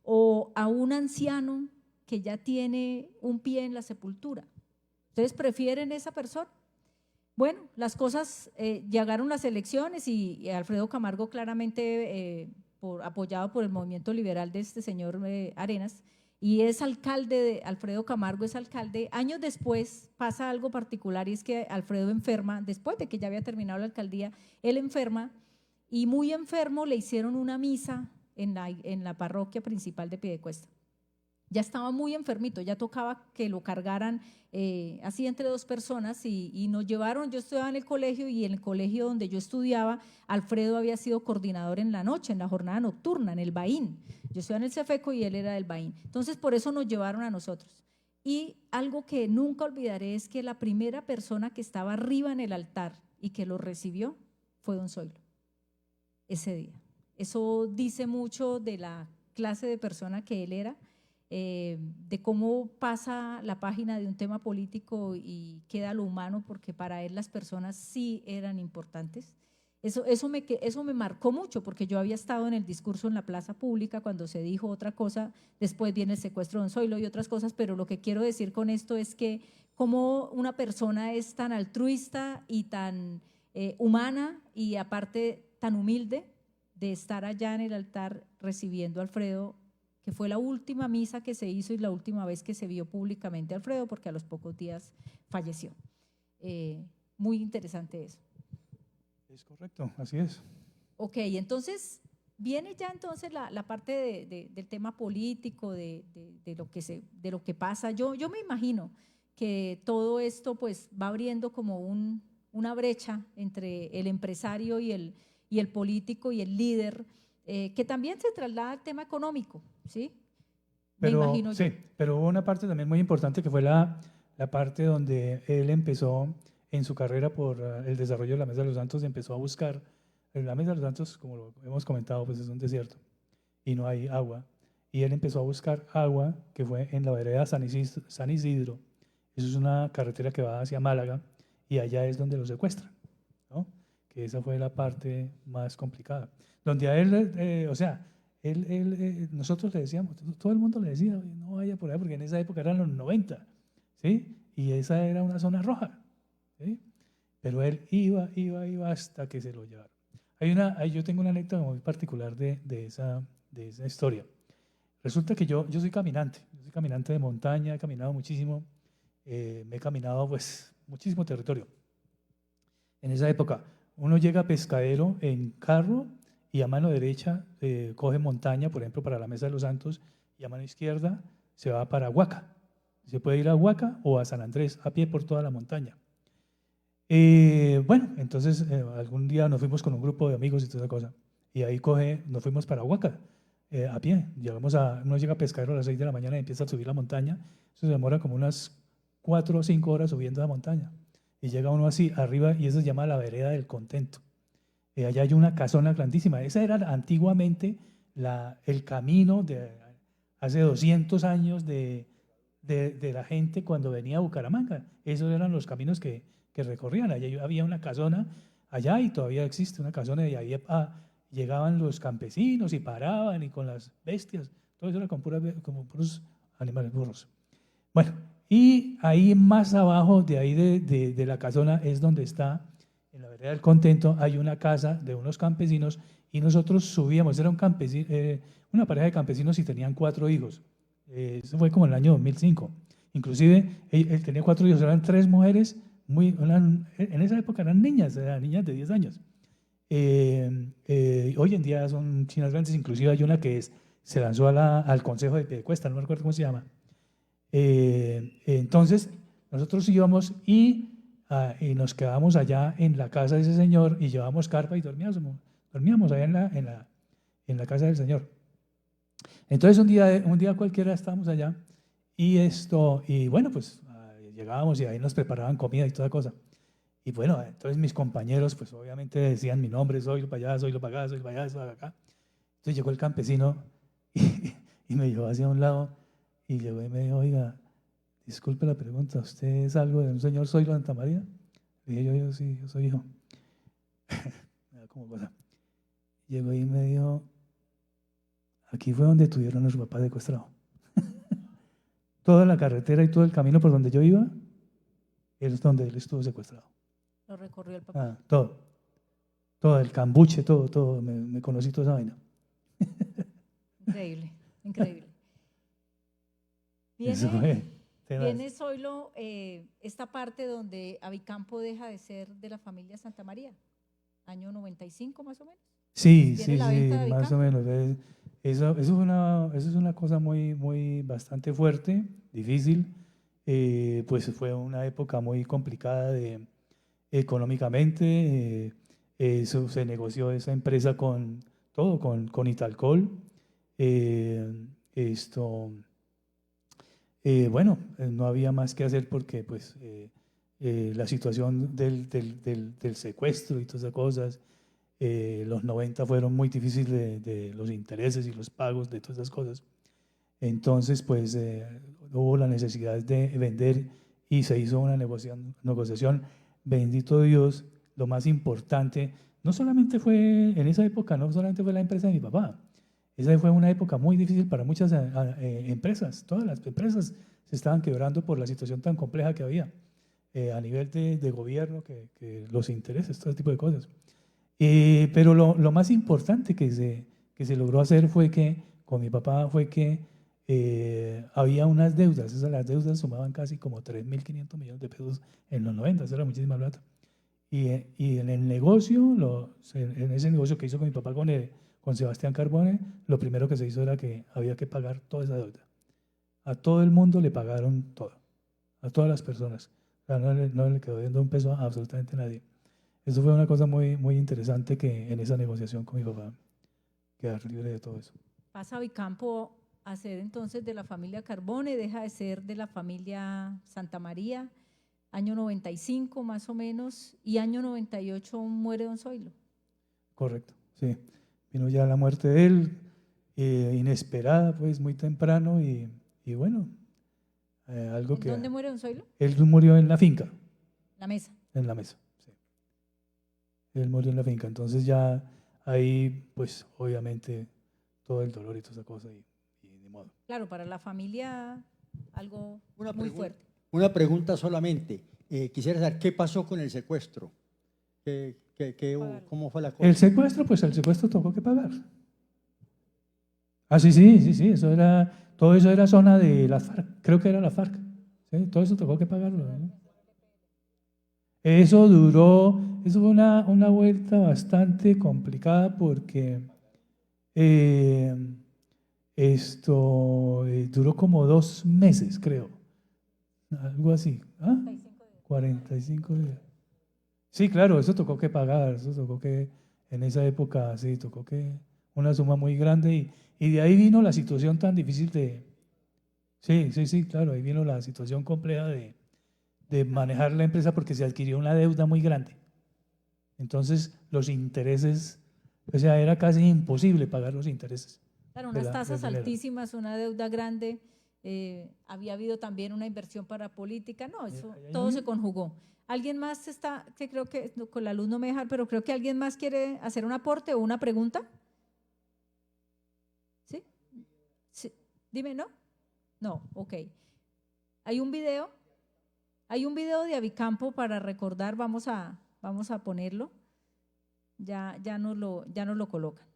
o a un anciano que ya tiene un pie en la sepultura? ¿Ustedes prefieren esa persona? Bueno, las cosas, llegaron las elecciones y Alfredo Camargo claramente apoyado por el movimiento liberal de este señor Arenas, y es alcalde, Alfredo Camargo es alcalde. Años después pasa algo particular y es que Alfredo enferma, después de que ya había terminado la alcaldía, él enferma y muy enfermo le hicieron una misa en la parroquia principal de Piedecuesta. Ya estaba muy enfermito, ya tocaba que lo cargaran así entre dos personas y nos llevaron, yo estudiaba en el colegio y en el colegio donde yo estudiaba, Alfredo había sido coordinador en la noche, en la jornada nocturna, en el Baín. Yo estudiaba en el Cefeco y él era del Baín. Entonces por eso nos llevaron a nosotros. Y algo que nunca olvidaré es que la primera persona que estaba arriba en el altar y que lo recibió fue don Zoilo, ese día. Eso dice mucho de la clase de persona que él era. De cómo pasa la página de un tema político y queda lo humano, porque para él las personas sí eran importantes. Eso me marcó mucho, porque yo había estado en el discurso en la plaza pública cuando se dijo otra cosa, después viene el secuestro de don Zoilo y otras cosas, pero lo que quiero decir con esto es que cómo una persona es tan altruista y tan humana y aparte tan humilde de estar allá en el altar recibiendo a Alfredo, que fue la última misa que se hizo y la última vez que se vio públicamente a Alfredo, porque a los pocos días falleció. Muy interesante eso. Es correcto, así es. Ok, entonces viene ya entonces la parte del tema político, de lo que pasa. Yo me imagino que todo esto pues va abriendo como una brecha entre el empresario y el político y el líder, que también se traslada al tema económico, ¿sí? Pero, me imagino yo. sí, pero hubo una parte también muy importante que fue la parte donde él empezó en su carrera por el desarrollo de la Mesa de los Santos, empezó a buscar, la Mesa de los Santos, como lo hemos comentado, pues es un desierto y no hay agua, y él empezó a buscar agua, que fue en la vereda San Isidro. Eso es una carretera que va hacia Málaga, y allá es donde lo secuestran, ¿no? Que esa fue la parte más complicada. Donde a él, o sea, nosotros le decíamos, todo el mundo le decía, no vaya por allá, porque en esa época eran los 90, ¿sí? Y esa era una zona roja, ¿sí? Pero él iba hasta que se lo llevaron. Yo tengo una anécdota muy particular de esa historia. Resulta que yo soy caminante de montaña, he caminado muchísimo, me he caminado pues muchísimo territorio. En esa época uno llega a Pescadero en carro y a mano derecha coge montaña, por ejemplo, para la Mesa de los Santos, y a mano izquierda se va para Huaca. Se puede ir a Huaca o a San Andrés a pie por toda la montaña. Bueno, entonces algún día nos fuimos con un grupo de amigos y toda esa cosa, y ahí nos fuimos para Huaca a pie. Uno llega a Pescadero a las 6 de la mañana y empieza a subir la montaña. Eso se demora como unas 4 o 5 horas subiendo la montaña. Y llega uno así arriba y eso se llama la Vereda del Contento. Allá hay una casona grandísima. Ese era antiguamente el camino de hace 200 años de la gente cuando venía a Bucaramanga. Esos eran los caminos que recorrían. Allá había una casona, allá, y todavía existe una casona, y ahí llegaban los campesinos y paraban, y con las bestias, todo eso era como puros animales, burros. Bueno, y ahí más abajo de ahí de la casona es donde está, en la Vereda del Contento, hay una casa de unos campesinos, y nosotros subíamos, era una pareja de campesinos y tenían 4 hijos. Eso fue como en el año 2005. Inclusive él tenía 4 hijos, eran 3 mujeres, en esa época eran niñas de 10 años. Hoy en día son chinas grandes, inclusive hay una que se lanzó al Consejo de Piedecuesta, no me recuerdo cómo se llama. Entonces nosotros íbamos y nos quedábamos allá en la casa de ese señor y llevábamos carpa y dormíamos allá en la casa del señor. Entonces un día cualquiera estábamos allá y bueno, pues llegábamos y ahí nos preparaban comida y toda cosa. Y bueno, entonces mis compañeros pues obviamente decían mi nombre, Zoilo para allá, Zoilo para acá, Zoilo para allá, Zoilo para acá. Entonces llegó el campesino y me llevó hacia un lado y llegó y me dijo, oiga, disculpe la pregunta, ¿usted es algo de un señor Zoilo Santa María? Y dije yo sí, yo soy hijo. Me da como cosa. Llegó y me dijo, aquí fue donde tuvieron a su papá secuestrado. Toda la carretera y todo el camino por donde yo iba, es donde él estuvo secuestrado. Lo recorrió el papá. Todo, el cambuche, todo, me conocí toda esa vaina. Increíble, increíble. Eso fue tenaz. Viene Zoilo, esta parte donde Avicampo deja de ser de la familia Santa María, año 95 más o menos. Sí, ¿Viene sí, la sí, venta de más o Avicampo? menos. Eso es una cosa muy bastante fuerte, difícil. Pues fue una época muy complicada económicamente. Eso se negoció esa empresa con todo, con Italcol. Esto, bueno, no había más que hacer porque pues la situación del secuestro y todas esas cosas. Los 90 fueron muy difíciles de los intereses y los pagos de todas esas cosas. Entonces, pues hubo la necesidad de vender y se hizo una negociación. Bendito Dios, lo más importante, no solamente fue en esa época, no solamente fue la empresa de mi papá. Esa fue una época muy difícil para muchas empresas. Todas las empresas se estaban quebrando por la situación tan compleja que había a nivel de gobierno, que los intereses, todo ese tipo de cosas. Pero lo más importante que se logró hacer fue que, con mi papá, fue que había unas deudas. Las deudas sumaban casi como 3.500 millones de pesos en los 90, eso era muchísima plata. Y en el negocio, en ese negocio que hizo con mi papá con Sebastián Carbone, lo primero que se hizo era que había que pagar toda esa deuda. A todo el mundo le pagaron todo, a todas las personas. O sea, no le quedó debiendo un peso a absolutamente nadie. Eso fue una cosa muy interesante que en esa negociación con mi papá, quedar libre de todo eso. Pasa Avicampo a ser entonces de la familia Carbone, deja de ser de la familia Santa María, año 95 más o menos, y año 98 muere don Zoilo. Correcto, sí. Vino ya la muerte de él, inesperada, pues muy temprano, y bueno, algo ¿En que… dónde muere don Zoilo? Él murió en la finca. La mesa. En la mesa, sí. Él murió en la finca, entonces ya ahí, pues obviamente, todo el dolor y toda esa cosa, y ni modo. Claro, para la familia algo muy fuerte. Una pregunta solamente. Quisiera saber qué pasó con el secuestro. ¿Cómo fue la cosa? El secuestro, pues el secuestro tocó que pagar. Ah, sí, todo eso era zona de la FARC, creo que era la FARC. ¿Sí? Todo eso tocó que pagarlo, ¿no? Eso fue una vuelta bastante complicada porque duró como 2 meses, creo. Algo así. ¿Ah? 45 días. Sí, claro, eso tocó que pagar, eso tocó que en esa época, sí, tocó que una suma muy grande y de ahí vino la situación tan difícil sí, claro, ahí vino la situación compleja de manejar la empresa porque se adquirió una deuda muy grande. Entonces, los intereses, o sea, era casi imposible pagar los intereses. Claro, unas tasas altísimas, una deuda grande, había habido también una inversión para política, no, eso todo se conjugó. ¿Alguien más está, que creo que con la luz no me deja, pero creo que alguien más quiere hacer un aporte o una pregunta? ¿Sí? ¿Sí? Dime, ¿no? No, ok. Hay un video de Avicampo para recordar, vamos a ponerlo, ya nos lo colocan.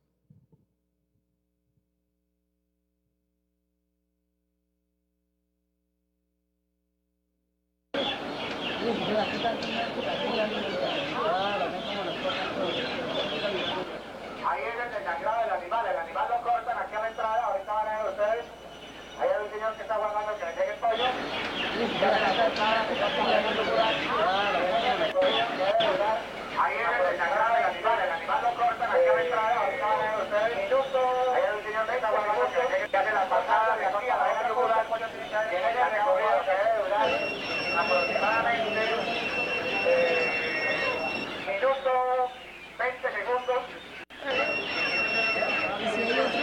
Ahí es el desangrado del animal. El animal lo cortan aquí a la entrada. Ahorita van a ver ustedes. Ahí hay un señor que está guardando que le llegue el pollo. Ahí es el desangrado del animal. El animal lo cortan aquí a la entrada. Ahorita van a ver ustedes. Ahí hay un señor que está guardando que le llegue, que hace la pasada de aquí a la hora yugular. Tiene el recorrido que debe durar aproximadamente minuto 20 segundos. Recordar es vivir. Ahí es el desangrado del animal. El animal lo cortan aquí a la entrada. Ahorita van a ver ustedes. Ahí hay un señor que está guardando que le llegue el pollo. Ahí hay un señor que está guardando que le llegue, que hace la pasada de aquí a la hora yugular. Tiene el recorrido que debe durar aproximadamente minuto 20 segundos. Y si hay otro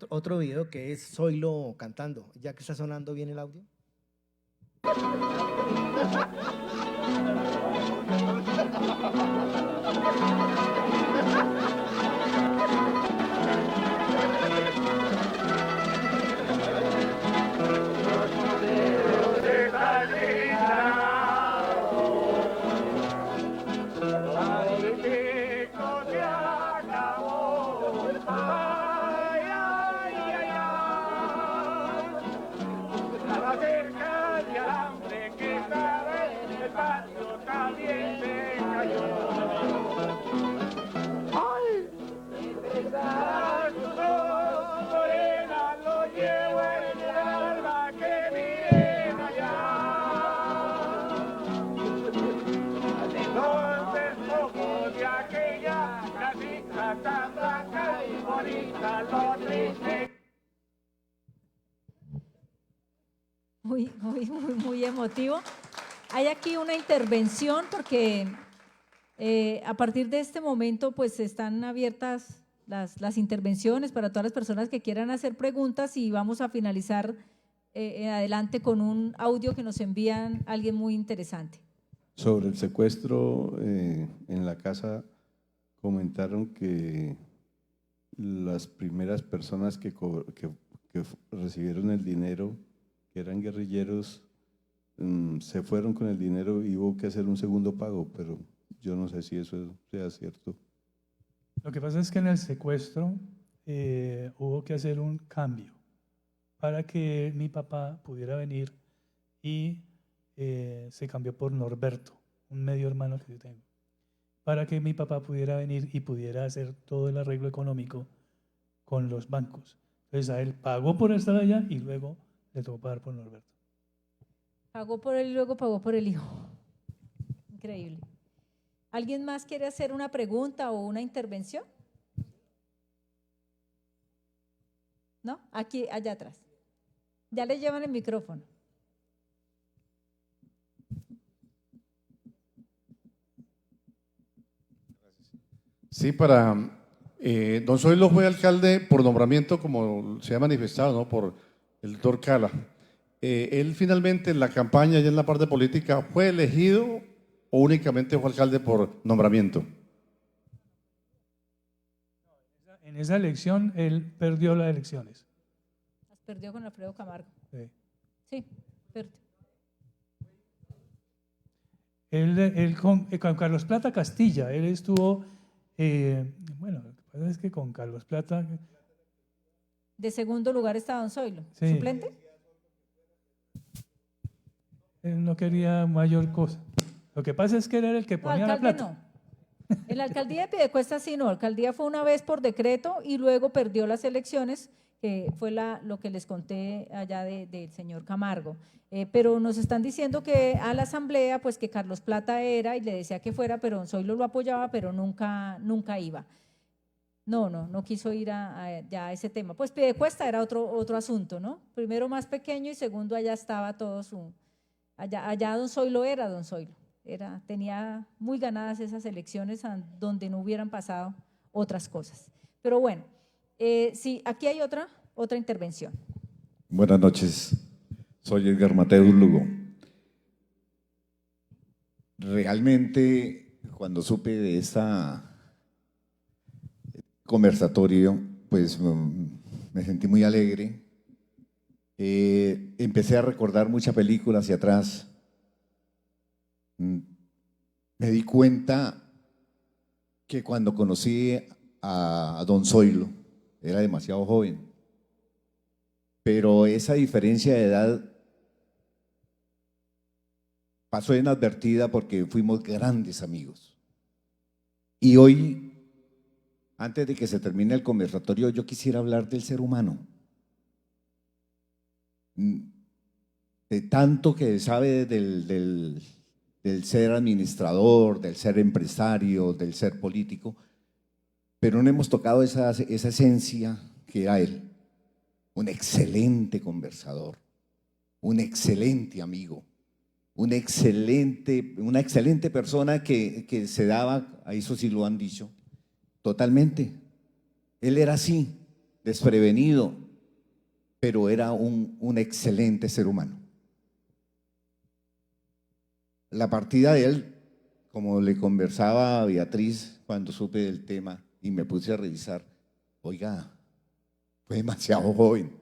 otro video que es Zoilo cantando, ya que está sonando bien el audio. Muy emotivo. Hay aquí una intervención porque a partir de este momento pues están abiertas las intervenciones para todas las personas que quieran hacer preguntas y vamos a finalizar adelante con un audio que nos envían alguien muy interesante. Sobre el secuestro en la casa, comentaron que las primeras personas que recibieron el dinero, que eran guerrilleros, se fueron con el dinero y hubo que hacer un segundo pago, pero yo no sé si eso sea cierto. Lo que pasa es que en el secuestro hubo que hacer un cambio para que mi papá pudiera venir y se cambió por Norberto, un medio hermano que yo tengo, para que mi papá pudiera venir y pudiera hacer todo el arreglo económico con los bancos. Entonces a él pagó por estar allá y luego le tocó pagar por Norberto. Pagó por él y luego pagó por el hijo. Increíble. ¿Alguien más quiere hacer una pregunta o una intervención? ¿No? Aquí, allá atrás. Ya le llevan el micrófono. Sí, don Zoilo fue alcalde por nombramiento, como se ha manifestado, ¿no? Por el doctor Cala. Él finalmente en la campaña y en la parte política, ¿fue elegido o únicamente fue alcalde por nombramiento? En esa elección, él perdió las elecciones. Las perdió con Alfredo Camargo. Sí. Sí, perdió. Él con Carlos Plata Castilla, él estuvo, bueno, lo que pasa es que con Carlos Plata… De segundo lugar está don Zoilo, Sí. suplente. Él no quería mayor cosa. Lo que pasa es que él era el que No, ponía la alcalde plata. no. En la alcaldía de Piedecuesta sí, no. Alcaldía fue una vez por decreto y luego perdió las elecciones, que fue lo que les conté allá del señor Camargo. Pero nos están diciendo que a la asamblea, pues que Carlos Plata era y le decía que fuera, pero don Zoilo lo apoyaba, pero nunca iba. No quiso ir ya a ese tema. Pues Piedecuesta era otro asunto, ¿no? Primero más pequeño y segundo allá estaba todo allá don Zoilo era don Zoilo. Tenía muy ganadas esas elecciones donde no hubieran pasado otras cosas. Pero bueno, sí, aquí hay otra intervención. Buenas noches, soy Edgar Mateus Lugo. Realmente, cuando supe de esta conversatorio, pues me sentí muy alegre. Empecé a recordar muchas películas hacia atrás. Me di cuenta que cuando conocí a don Zoilo, era demasiado joven, pero esa diferencia de edad pasó inadvertida porque fuimos grandes amigos. Y hoy, antes de que se termine el conversatorio, yo quisiera hablar del ser humano, de tanto que sabe del ser administrador, del ser empresario, del ser político, pero no hemos tocado esa esencia que era él. Un excelente conversador, un excelente amigo, una excelente persona que se daba, a eso sí lo han dicho, totalmente. Él era así, desprevenido, pero era un excelente ser humano. La partida de él, como le conversaba a Beatriz cuando supe del tema y me puse a revisar, oiga, fue demasiado joven,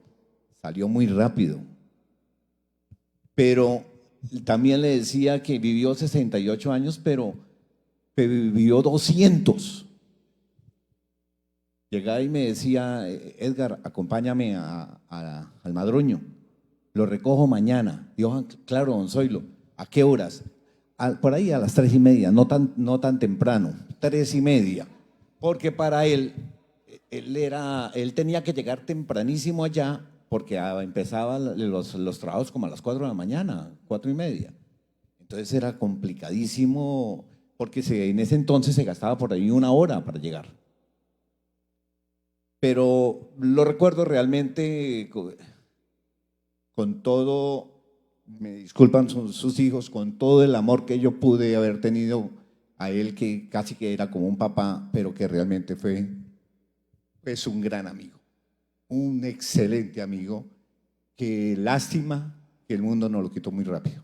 salió muy rápido. Pero también le decía que vivió 68 años, pero vivió 200. Llegaba y me decía, Edgar, acompáñame al Madroño, lo recojo mañana. Dijo, claro, don Zoilo, ¿a qué horas? Por ahí a las 3:30, no tan temprano, 3:30, porque para él tenía que llegar tempranísimo allá, porque empezaban los trabajos como a las 4 de la mañana, 4:30. Entonces era complicadísimo, porque en ese entonces se gastaba por ahí 1 hora para llegar. Pero lo recuerdo realmente con todo, me disculpan sus hijos, con todo el amor que yo pude haber tenido a él, que casi que era como un papá, pero que realmente fue un gran amigo, un excelente amigo, que lástima que el mundo nos lo quitó muy rápido.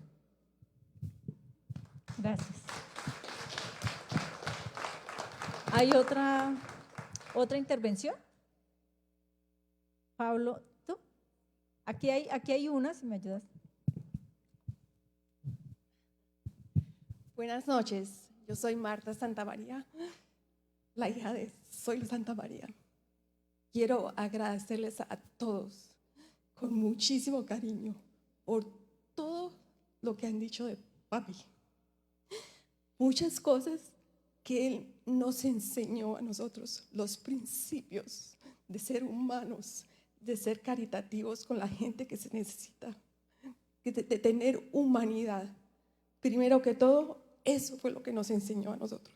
Gracias. ¿Hay otra intervención? Pablo, ¿tú? Aquí hay una, si me ayudas. Buenas noches, yo soy Marta Santamaría, la hija de Zoilo Santamaría. Quiero agradecerles a todos con muchísimo cariño por todo lo que han dicho de papi. Muchas cosas que él nos enseñó a nosotros, los principios de ser humanos, de ser caritativos con la gente que se necesita, de tener humanidad. Primero que todo, eso fue lo que nos enseñó a nosotros.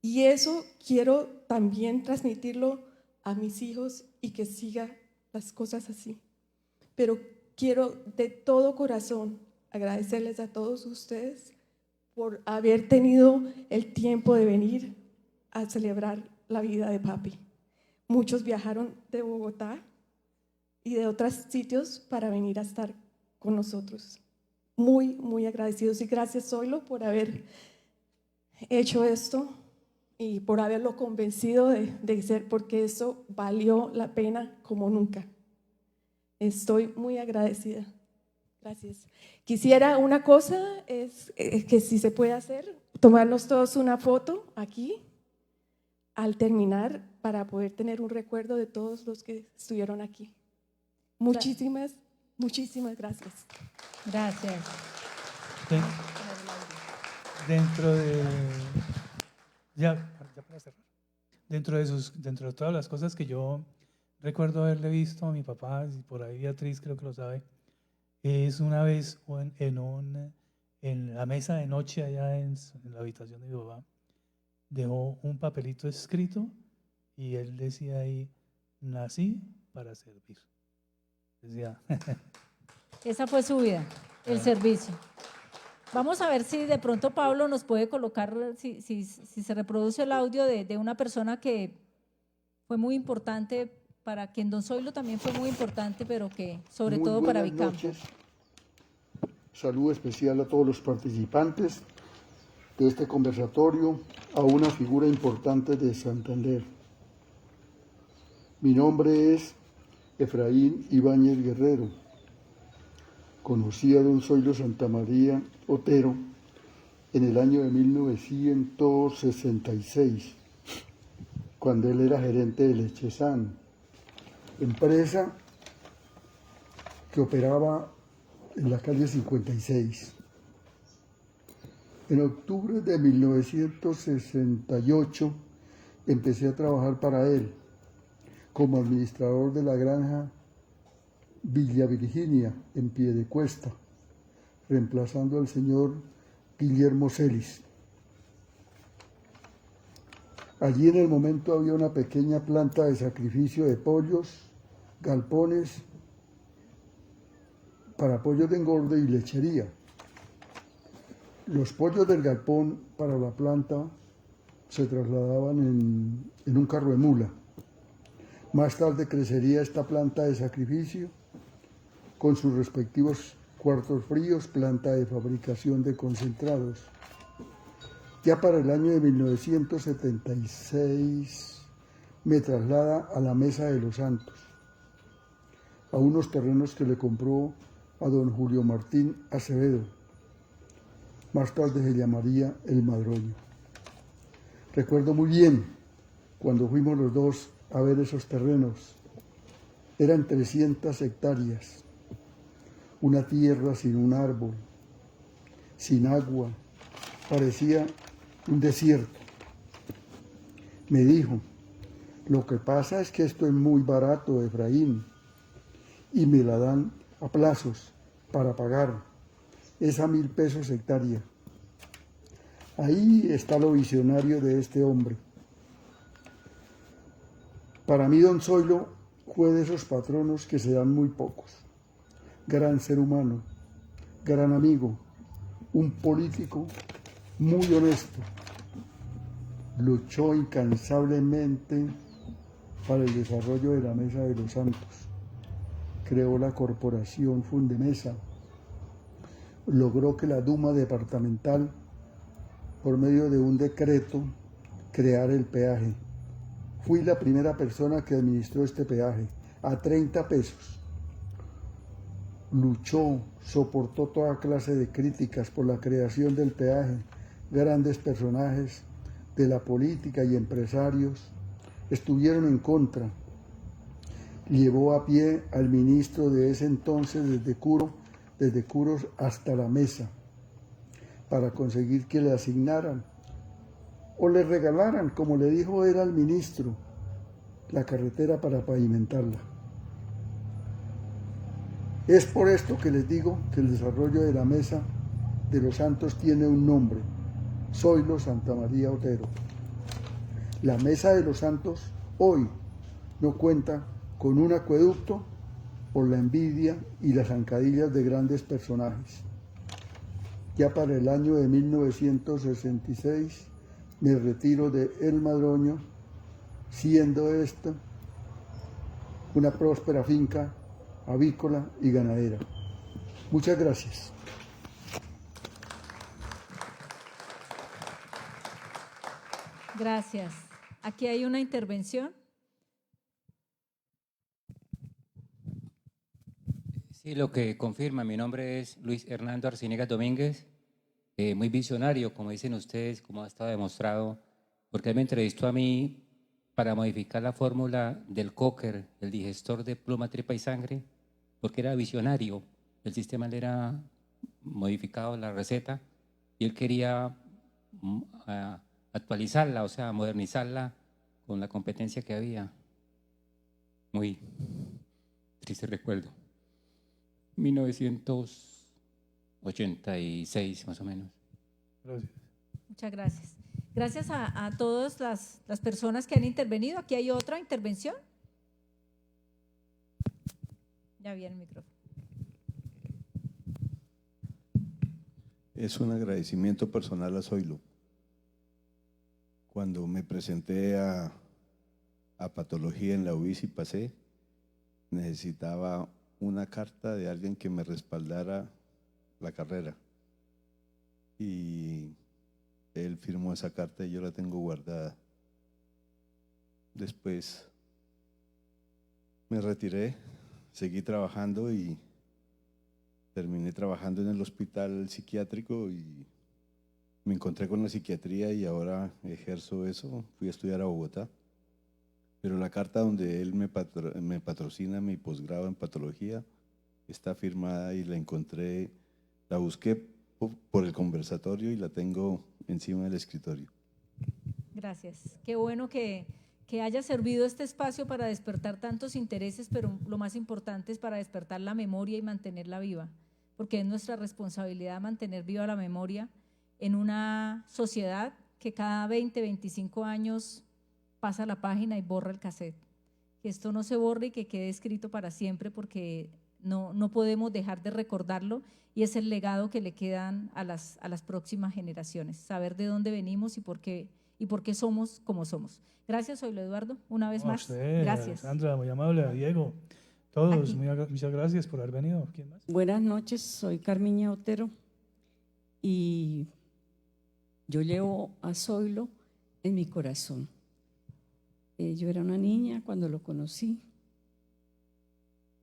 Y eso quiero también transmitirlo a mis hijos y que siga las cosas así. Pero quiero de todo corazón agradecerles a todos ustedes por haber tenido el tiempo de venir a celebrar la vida de papi. Muchos viajaron de Bogotá y de otros sitios para venir a estar con nosotros. Muy, muy agradecidos y gracias, Zoilo, por haber hecho esto y por haberlo convencido de ser, porque eso valió la pena como nunca. Estoy muy agradecida. Gracias. Quisiera una cosa, es que si se puede hacer, tomarnos todos una foto aquí al terminar para poder tener un recuerdo de todos los que estuvieron aquí. Muchísimas gracias. Gracias. Dentro de para cerrar. Dentro de todas las cosas que yo recuerdo haberle visto a mi papá, y por ahí Beatriz creo que lo sabe, es una vez en la mesa de noche allá en la habitación de mi papá, dejó un papelito escrito y él decía ahí, nací para servir. Decía. Esa fue su vida, el servicio. Vamos a ver si de pronto Pablo nos puede colocar, si se reproduce el audio de una persona que fue muy importante para quien don Zoilo también fue muy importante, pero que sobre Muy todo para buenas Vicampo. noches. Saludo especial a todos los participantes de este conversatorio, a una figura importante de Santander. Mi nombre es Efraín Ibáñez Guerrero. Conocí a don Zoilo Santamaría Otero en el año de 1966, cuando él era gerente de Lechesan, empresa que operaba en la calle 56. En octubre de 1968 empecé a trabajar para él como administrador de la granja Villa Virginia en Piedecuesta, reemplazando al señor Guillermo Celis. Allí en el momento había una pequeña planta de sacrificio de pollos, galpones para pollos de engorde y lechería. Los pollos del galpón para la planta se trasladaban en un carro de mula. Más tarde crecería esta planta de sacrificio con sus respectivos cuartos fríos, planta de fabricación de concentrados. Ya para el año de 1976 me traslada a la Mesa de los Santos, a unos terrenos que le compró a don Julio Martín Acevedo. Más tarde se llamaría El Madroño. Recuerdo muy bien cuando fuimos los dos a ver esos terrenos. Eran 300 hectáreas, una tierra sin un árbol, sin agua, parecía un desierto. Me dijo, lo que pasa es que esto es muy barato, Efraín, y me la dan a plazos para pagar. Es a 1.000 pesos hectárea. Ahí está lo visionario de este hombre. Para mí, don Zoilo fue de esos patronos que se dan muy pocos. Gran ser humano, gran amigo, un político muy honesto. Luchó incansablemente para el desarrollo de la Mesa de los Santos. Creó la corporación Fundemesa. Logró que la Duma departamental, por medio de un decreto, creara el peaje. Fui la primera persona que administró este peaje, a 30 pesos. Luchó, soportó toda clase de críticas por la creación del peaje. Grandes personajes de la política y empresarios estuvieron en contra. Llevó a pie al ministro de ese entonces desde Curos hasta la Mesa para conseguir que le asignaran o le regalaran, como le dijo él al ministro, la carretera para pavimentarla. Es por esto que les digo que el desarrollo de la Mesa de los Santos tiene un nombre: Zoilo Santa María Otero. La Mesa de los Santos hoy no cuenta con un acueducto por la envidia y las zancadillas de grandes personajes. Ya para el año de 1966 me retiro de El Madroño, siendo esta una próspera finca avícola y ganadera. Muchas gracias. Gracias. Aquí hay una intervención. Sí, lo que confirma, mi nombre es Luis Hernando Arciniegas Domínguez, muy visionario, como dicen ustedes, como ha estado demostrado, porque él me entrevistó a mí para modificar la fórmula del cocker, el digestor de pluma, tripa y sangre, porque era visionario, el sistema le era modificado, la receta, y él quería actualizarla, o sea, modernizarla con la competencia que había. Muy triste recuerdo. 1986 más o menos. Gracias. Muchas gracias. Gracias a todas las personas que han intervenido. Aquí hay otra intervención. Ya viene el micrófono. Es un agradecimiento personal a Zoilo. Cuando me presenté a patología en la UIS y pasé, necesitaba una carta de alguien que me respaldara la carrera. Y él firmó esa carta y yo la tengo guardada. Después me retiré, seguí trabajando y terminé trabajando en el hospital psiquiátrico y me encontré con la psiquiatría y ahora ejerzo eso. Fui a estudiar a Bogotá. Pero la carta donde él me patrocina mi posgrado en patología está firmada y la encontré, la busqué por el conversatorio y la tengo encima del escritorio. Gracias. Qué bueno que haya servido este espacio para despertar tantos intereses, pero lo más importante es para despertar la memoria y mantenerla viva, porque es nuestra responsabilidad mantener viva la memoria en una sociedad que cada 20, 25 años pasa la página y borra el cassette. Que esto no se borre y que quede escrito para siempre, porque no podemos dejar de recordarlo y es el legado que le quedan a las próximas generaciones, saber de dónde venimos y por qué y por qué somos como somos. Gracias, Zoilo Eduardo, una vez No, a más. usted, Gracias. Alexandra, muy amable, a Diego, todos, muchas gracias por haber venido. ¿Quién más? Buenas noches, soy Carmiña Otero y yo llevo a Zoilo en mi corazón. Yo era una niña cuando lo conocí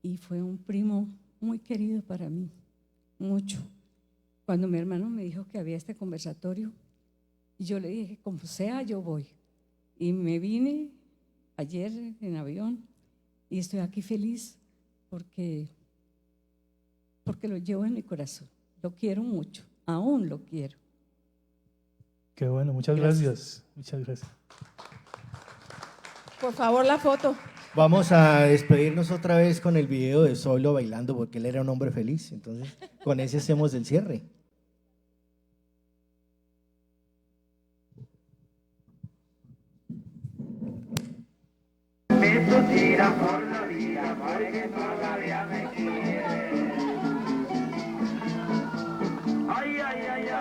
y fue un primo muy querido para mí, mucho. Cuando mi hermano me dijo que había este conversatorio, yo le dije, como sea, yo voy. Y me vine ayer en avión y estoy aquí feliz porque lo llevo en mi corazón. Lo quiero mucho, aún lo quiero. Qué bueno, muchas gracias. Muchas gracias. Por favor, la foto. Vamos a despedirnos otra vez con el video de Zoilo bailando porque él era un hombre feliz. Entonces, con ese hacemos el cierre. Esto tira por la vida, porque todavía me quiere. Ay, ay, ay, ay.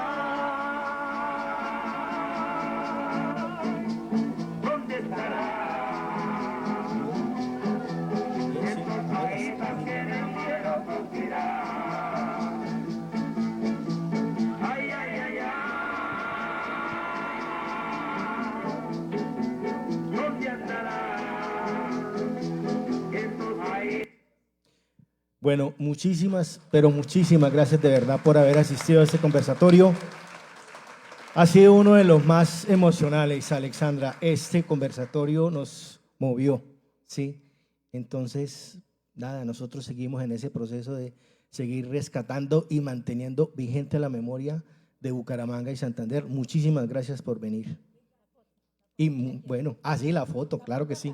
¿Dónde estará? Estos ojitos que en el cielo cubrirá. Ay, ay, ay, ay. ¿Dónde estará? Bueno, muchísimas, pero muchísimas gracias de verdad por haber asistido a este conversatorio. Ha sido uno de los más emocionales, Alexandra. Este conversatorio nos movió, ¿sí? Entonces, nada, nosotros seguimos en ese proceso de seguir rescatando y manteniendo vigente la memoria de Bucaramanga y Santander. Muchísimas gracias por venir. Y bueno, sí, la foto, claro que sí.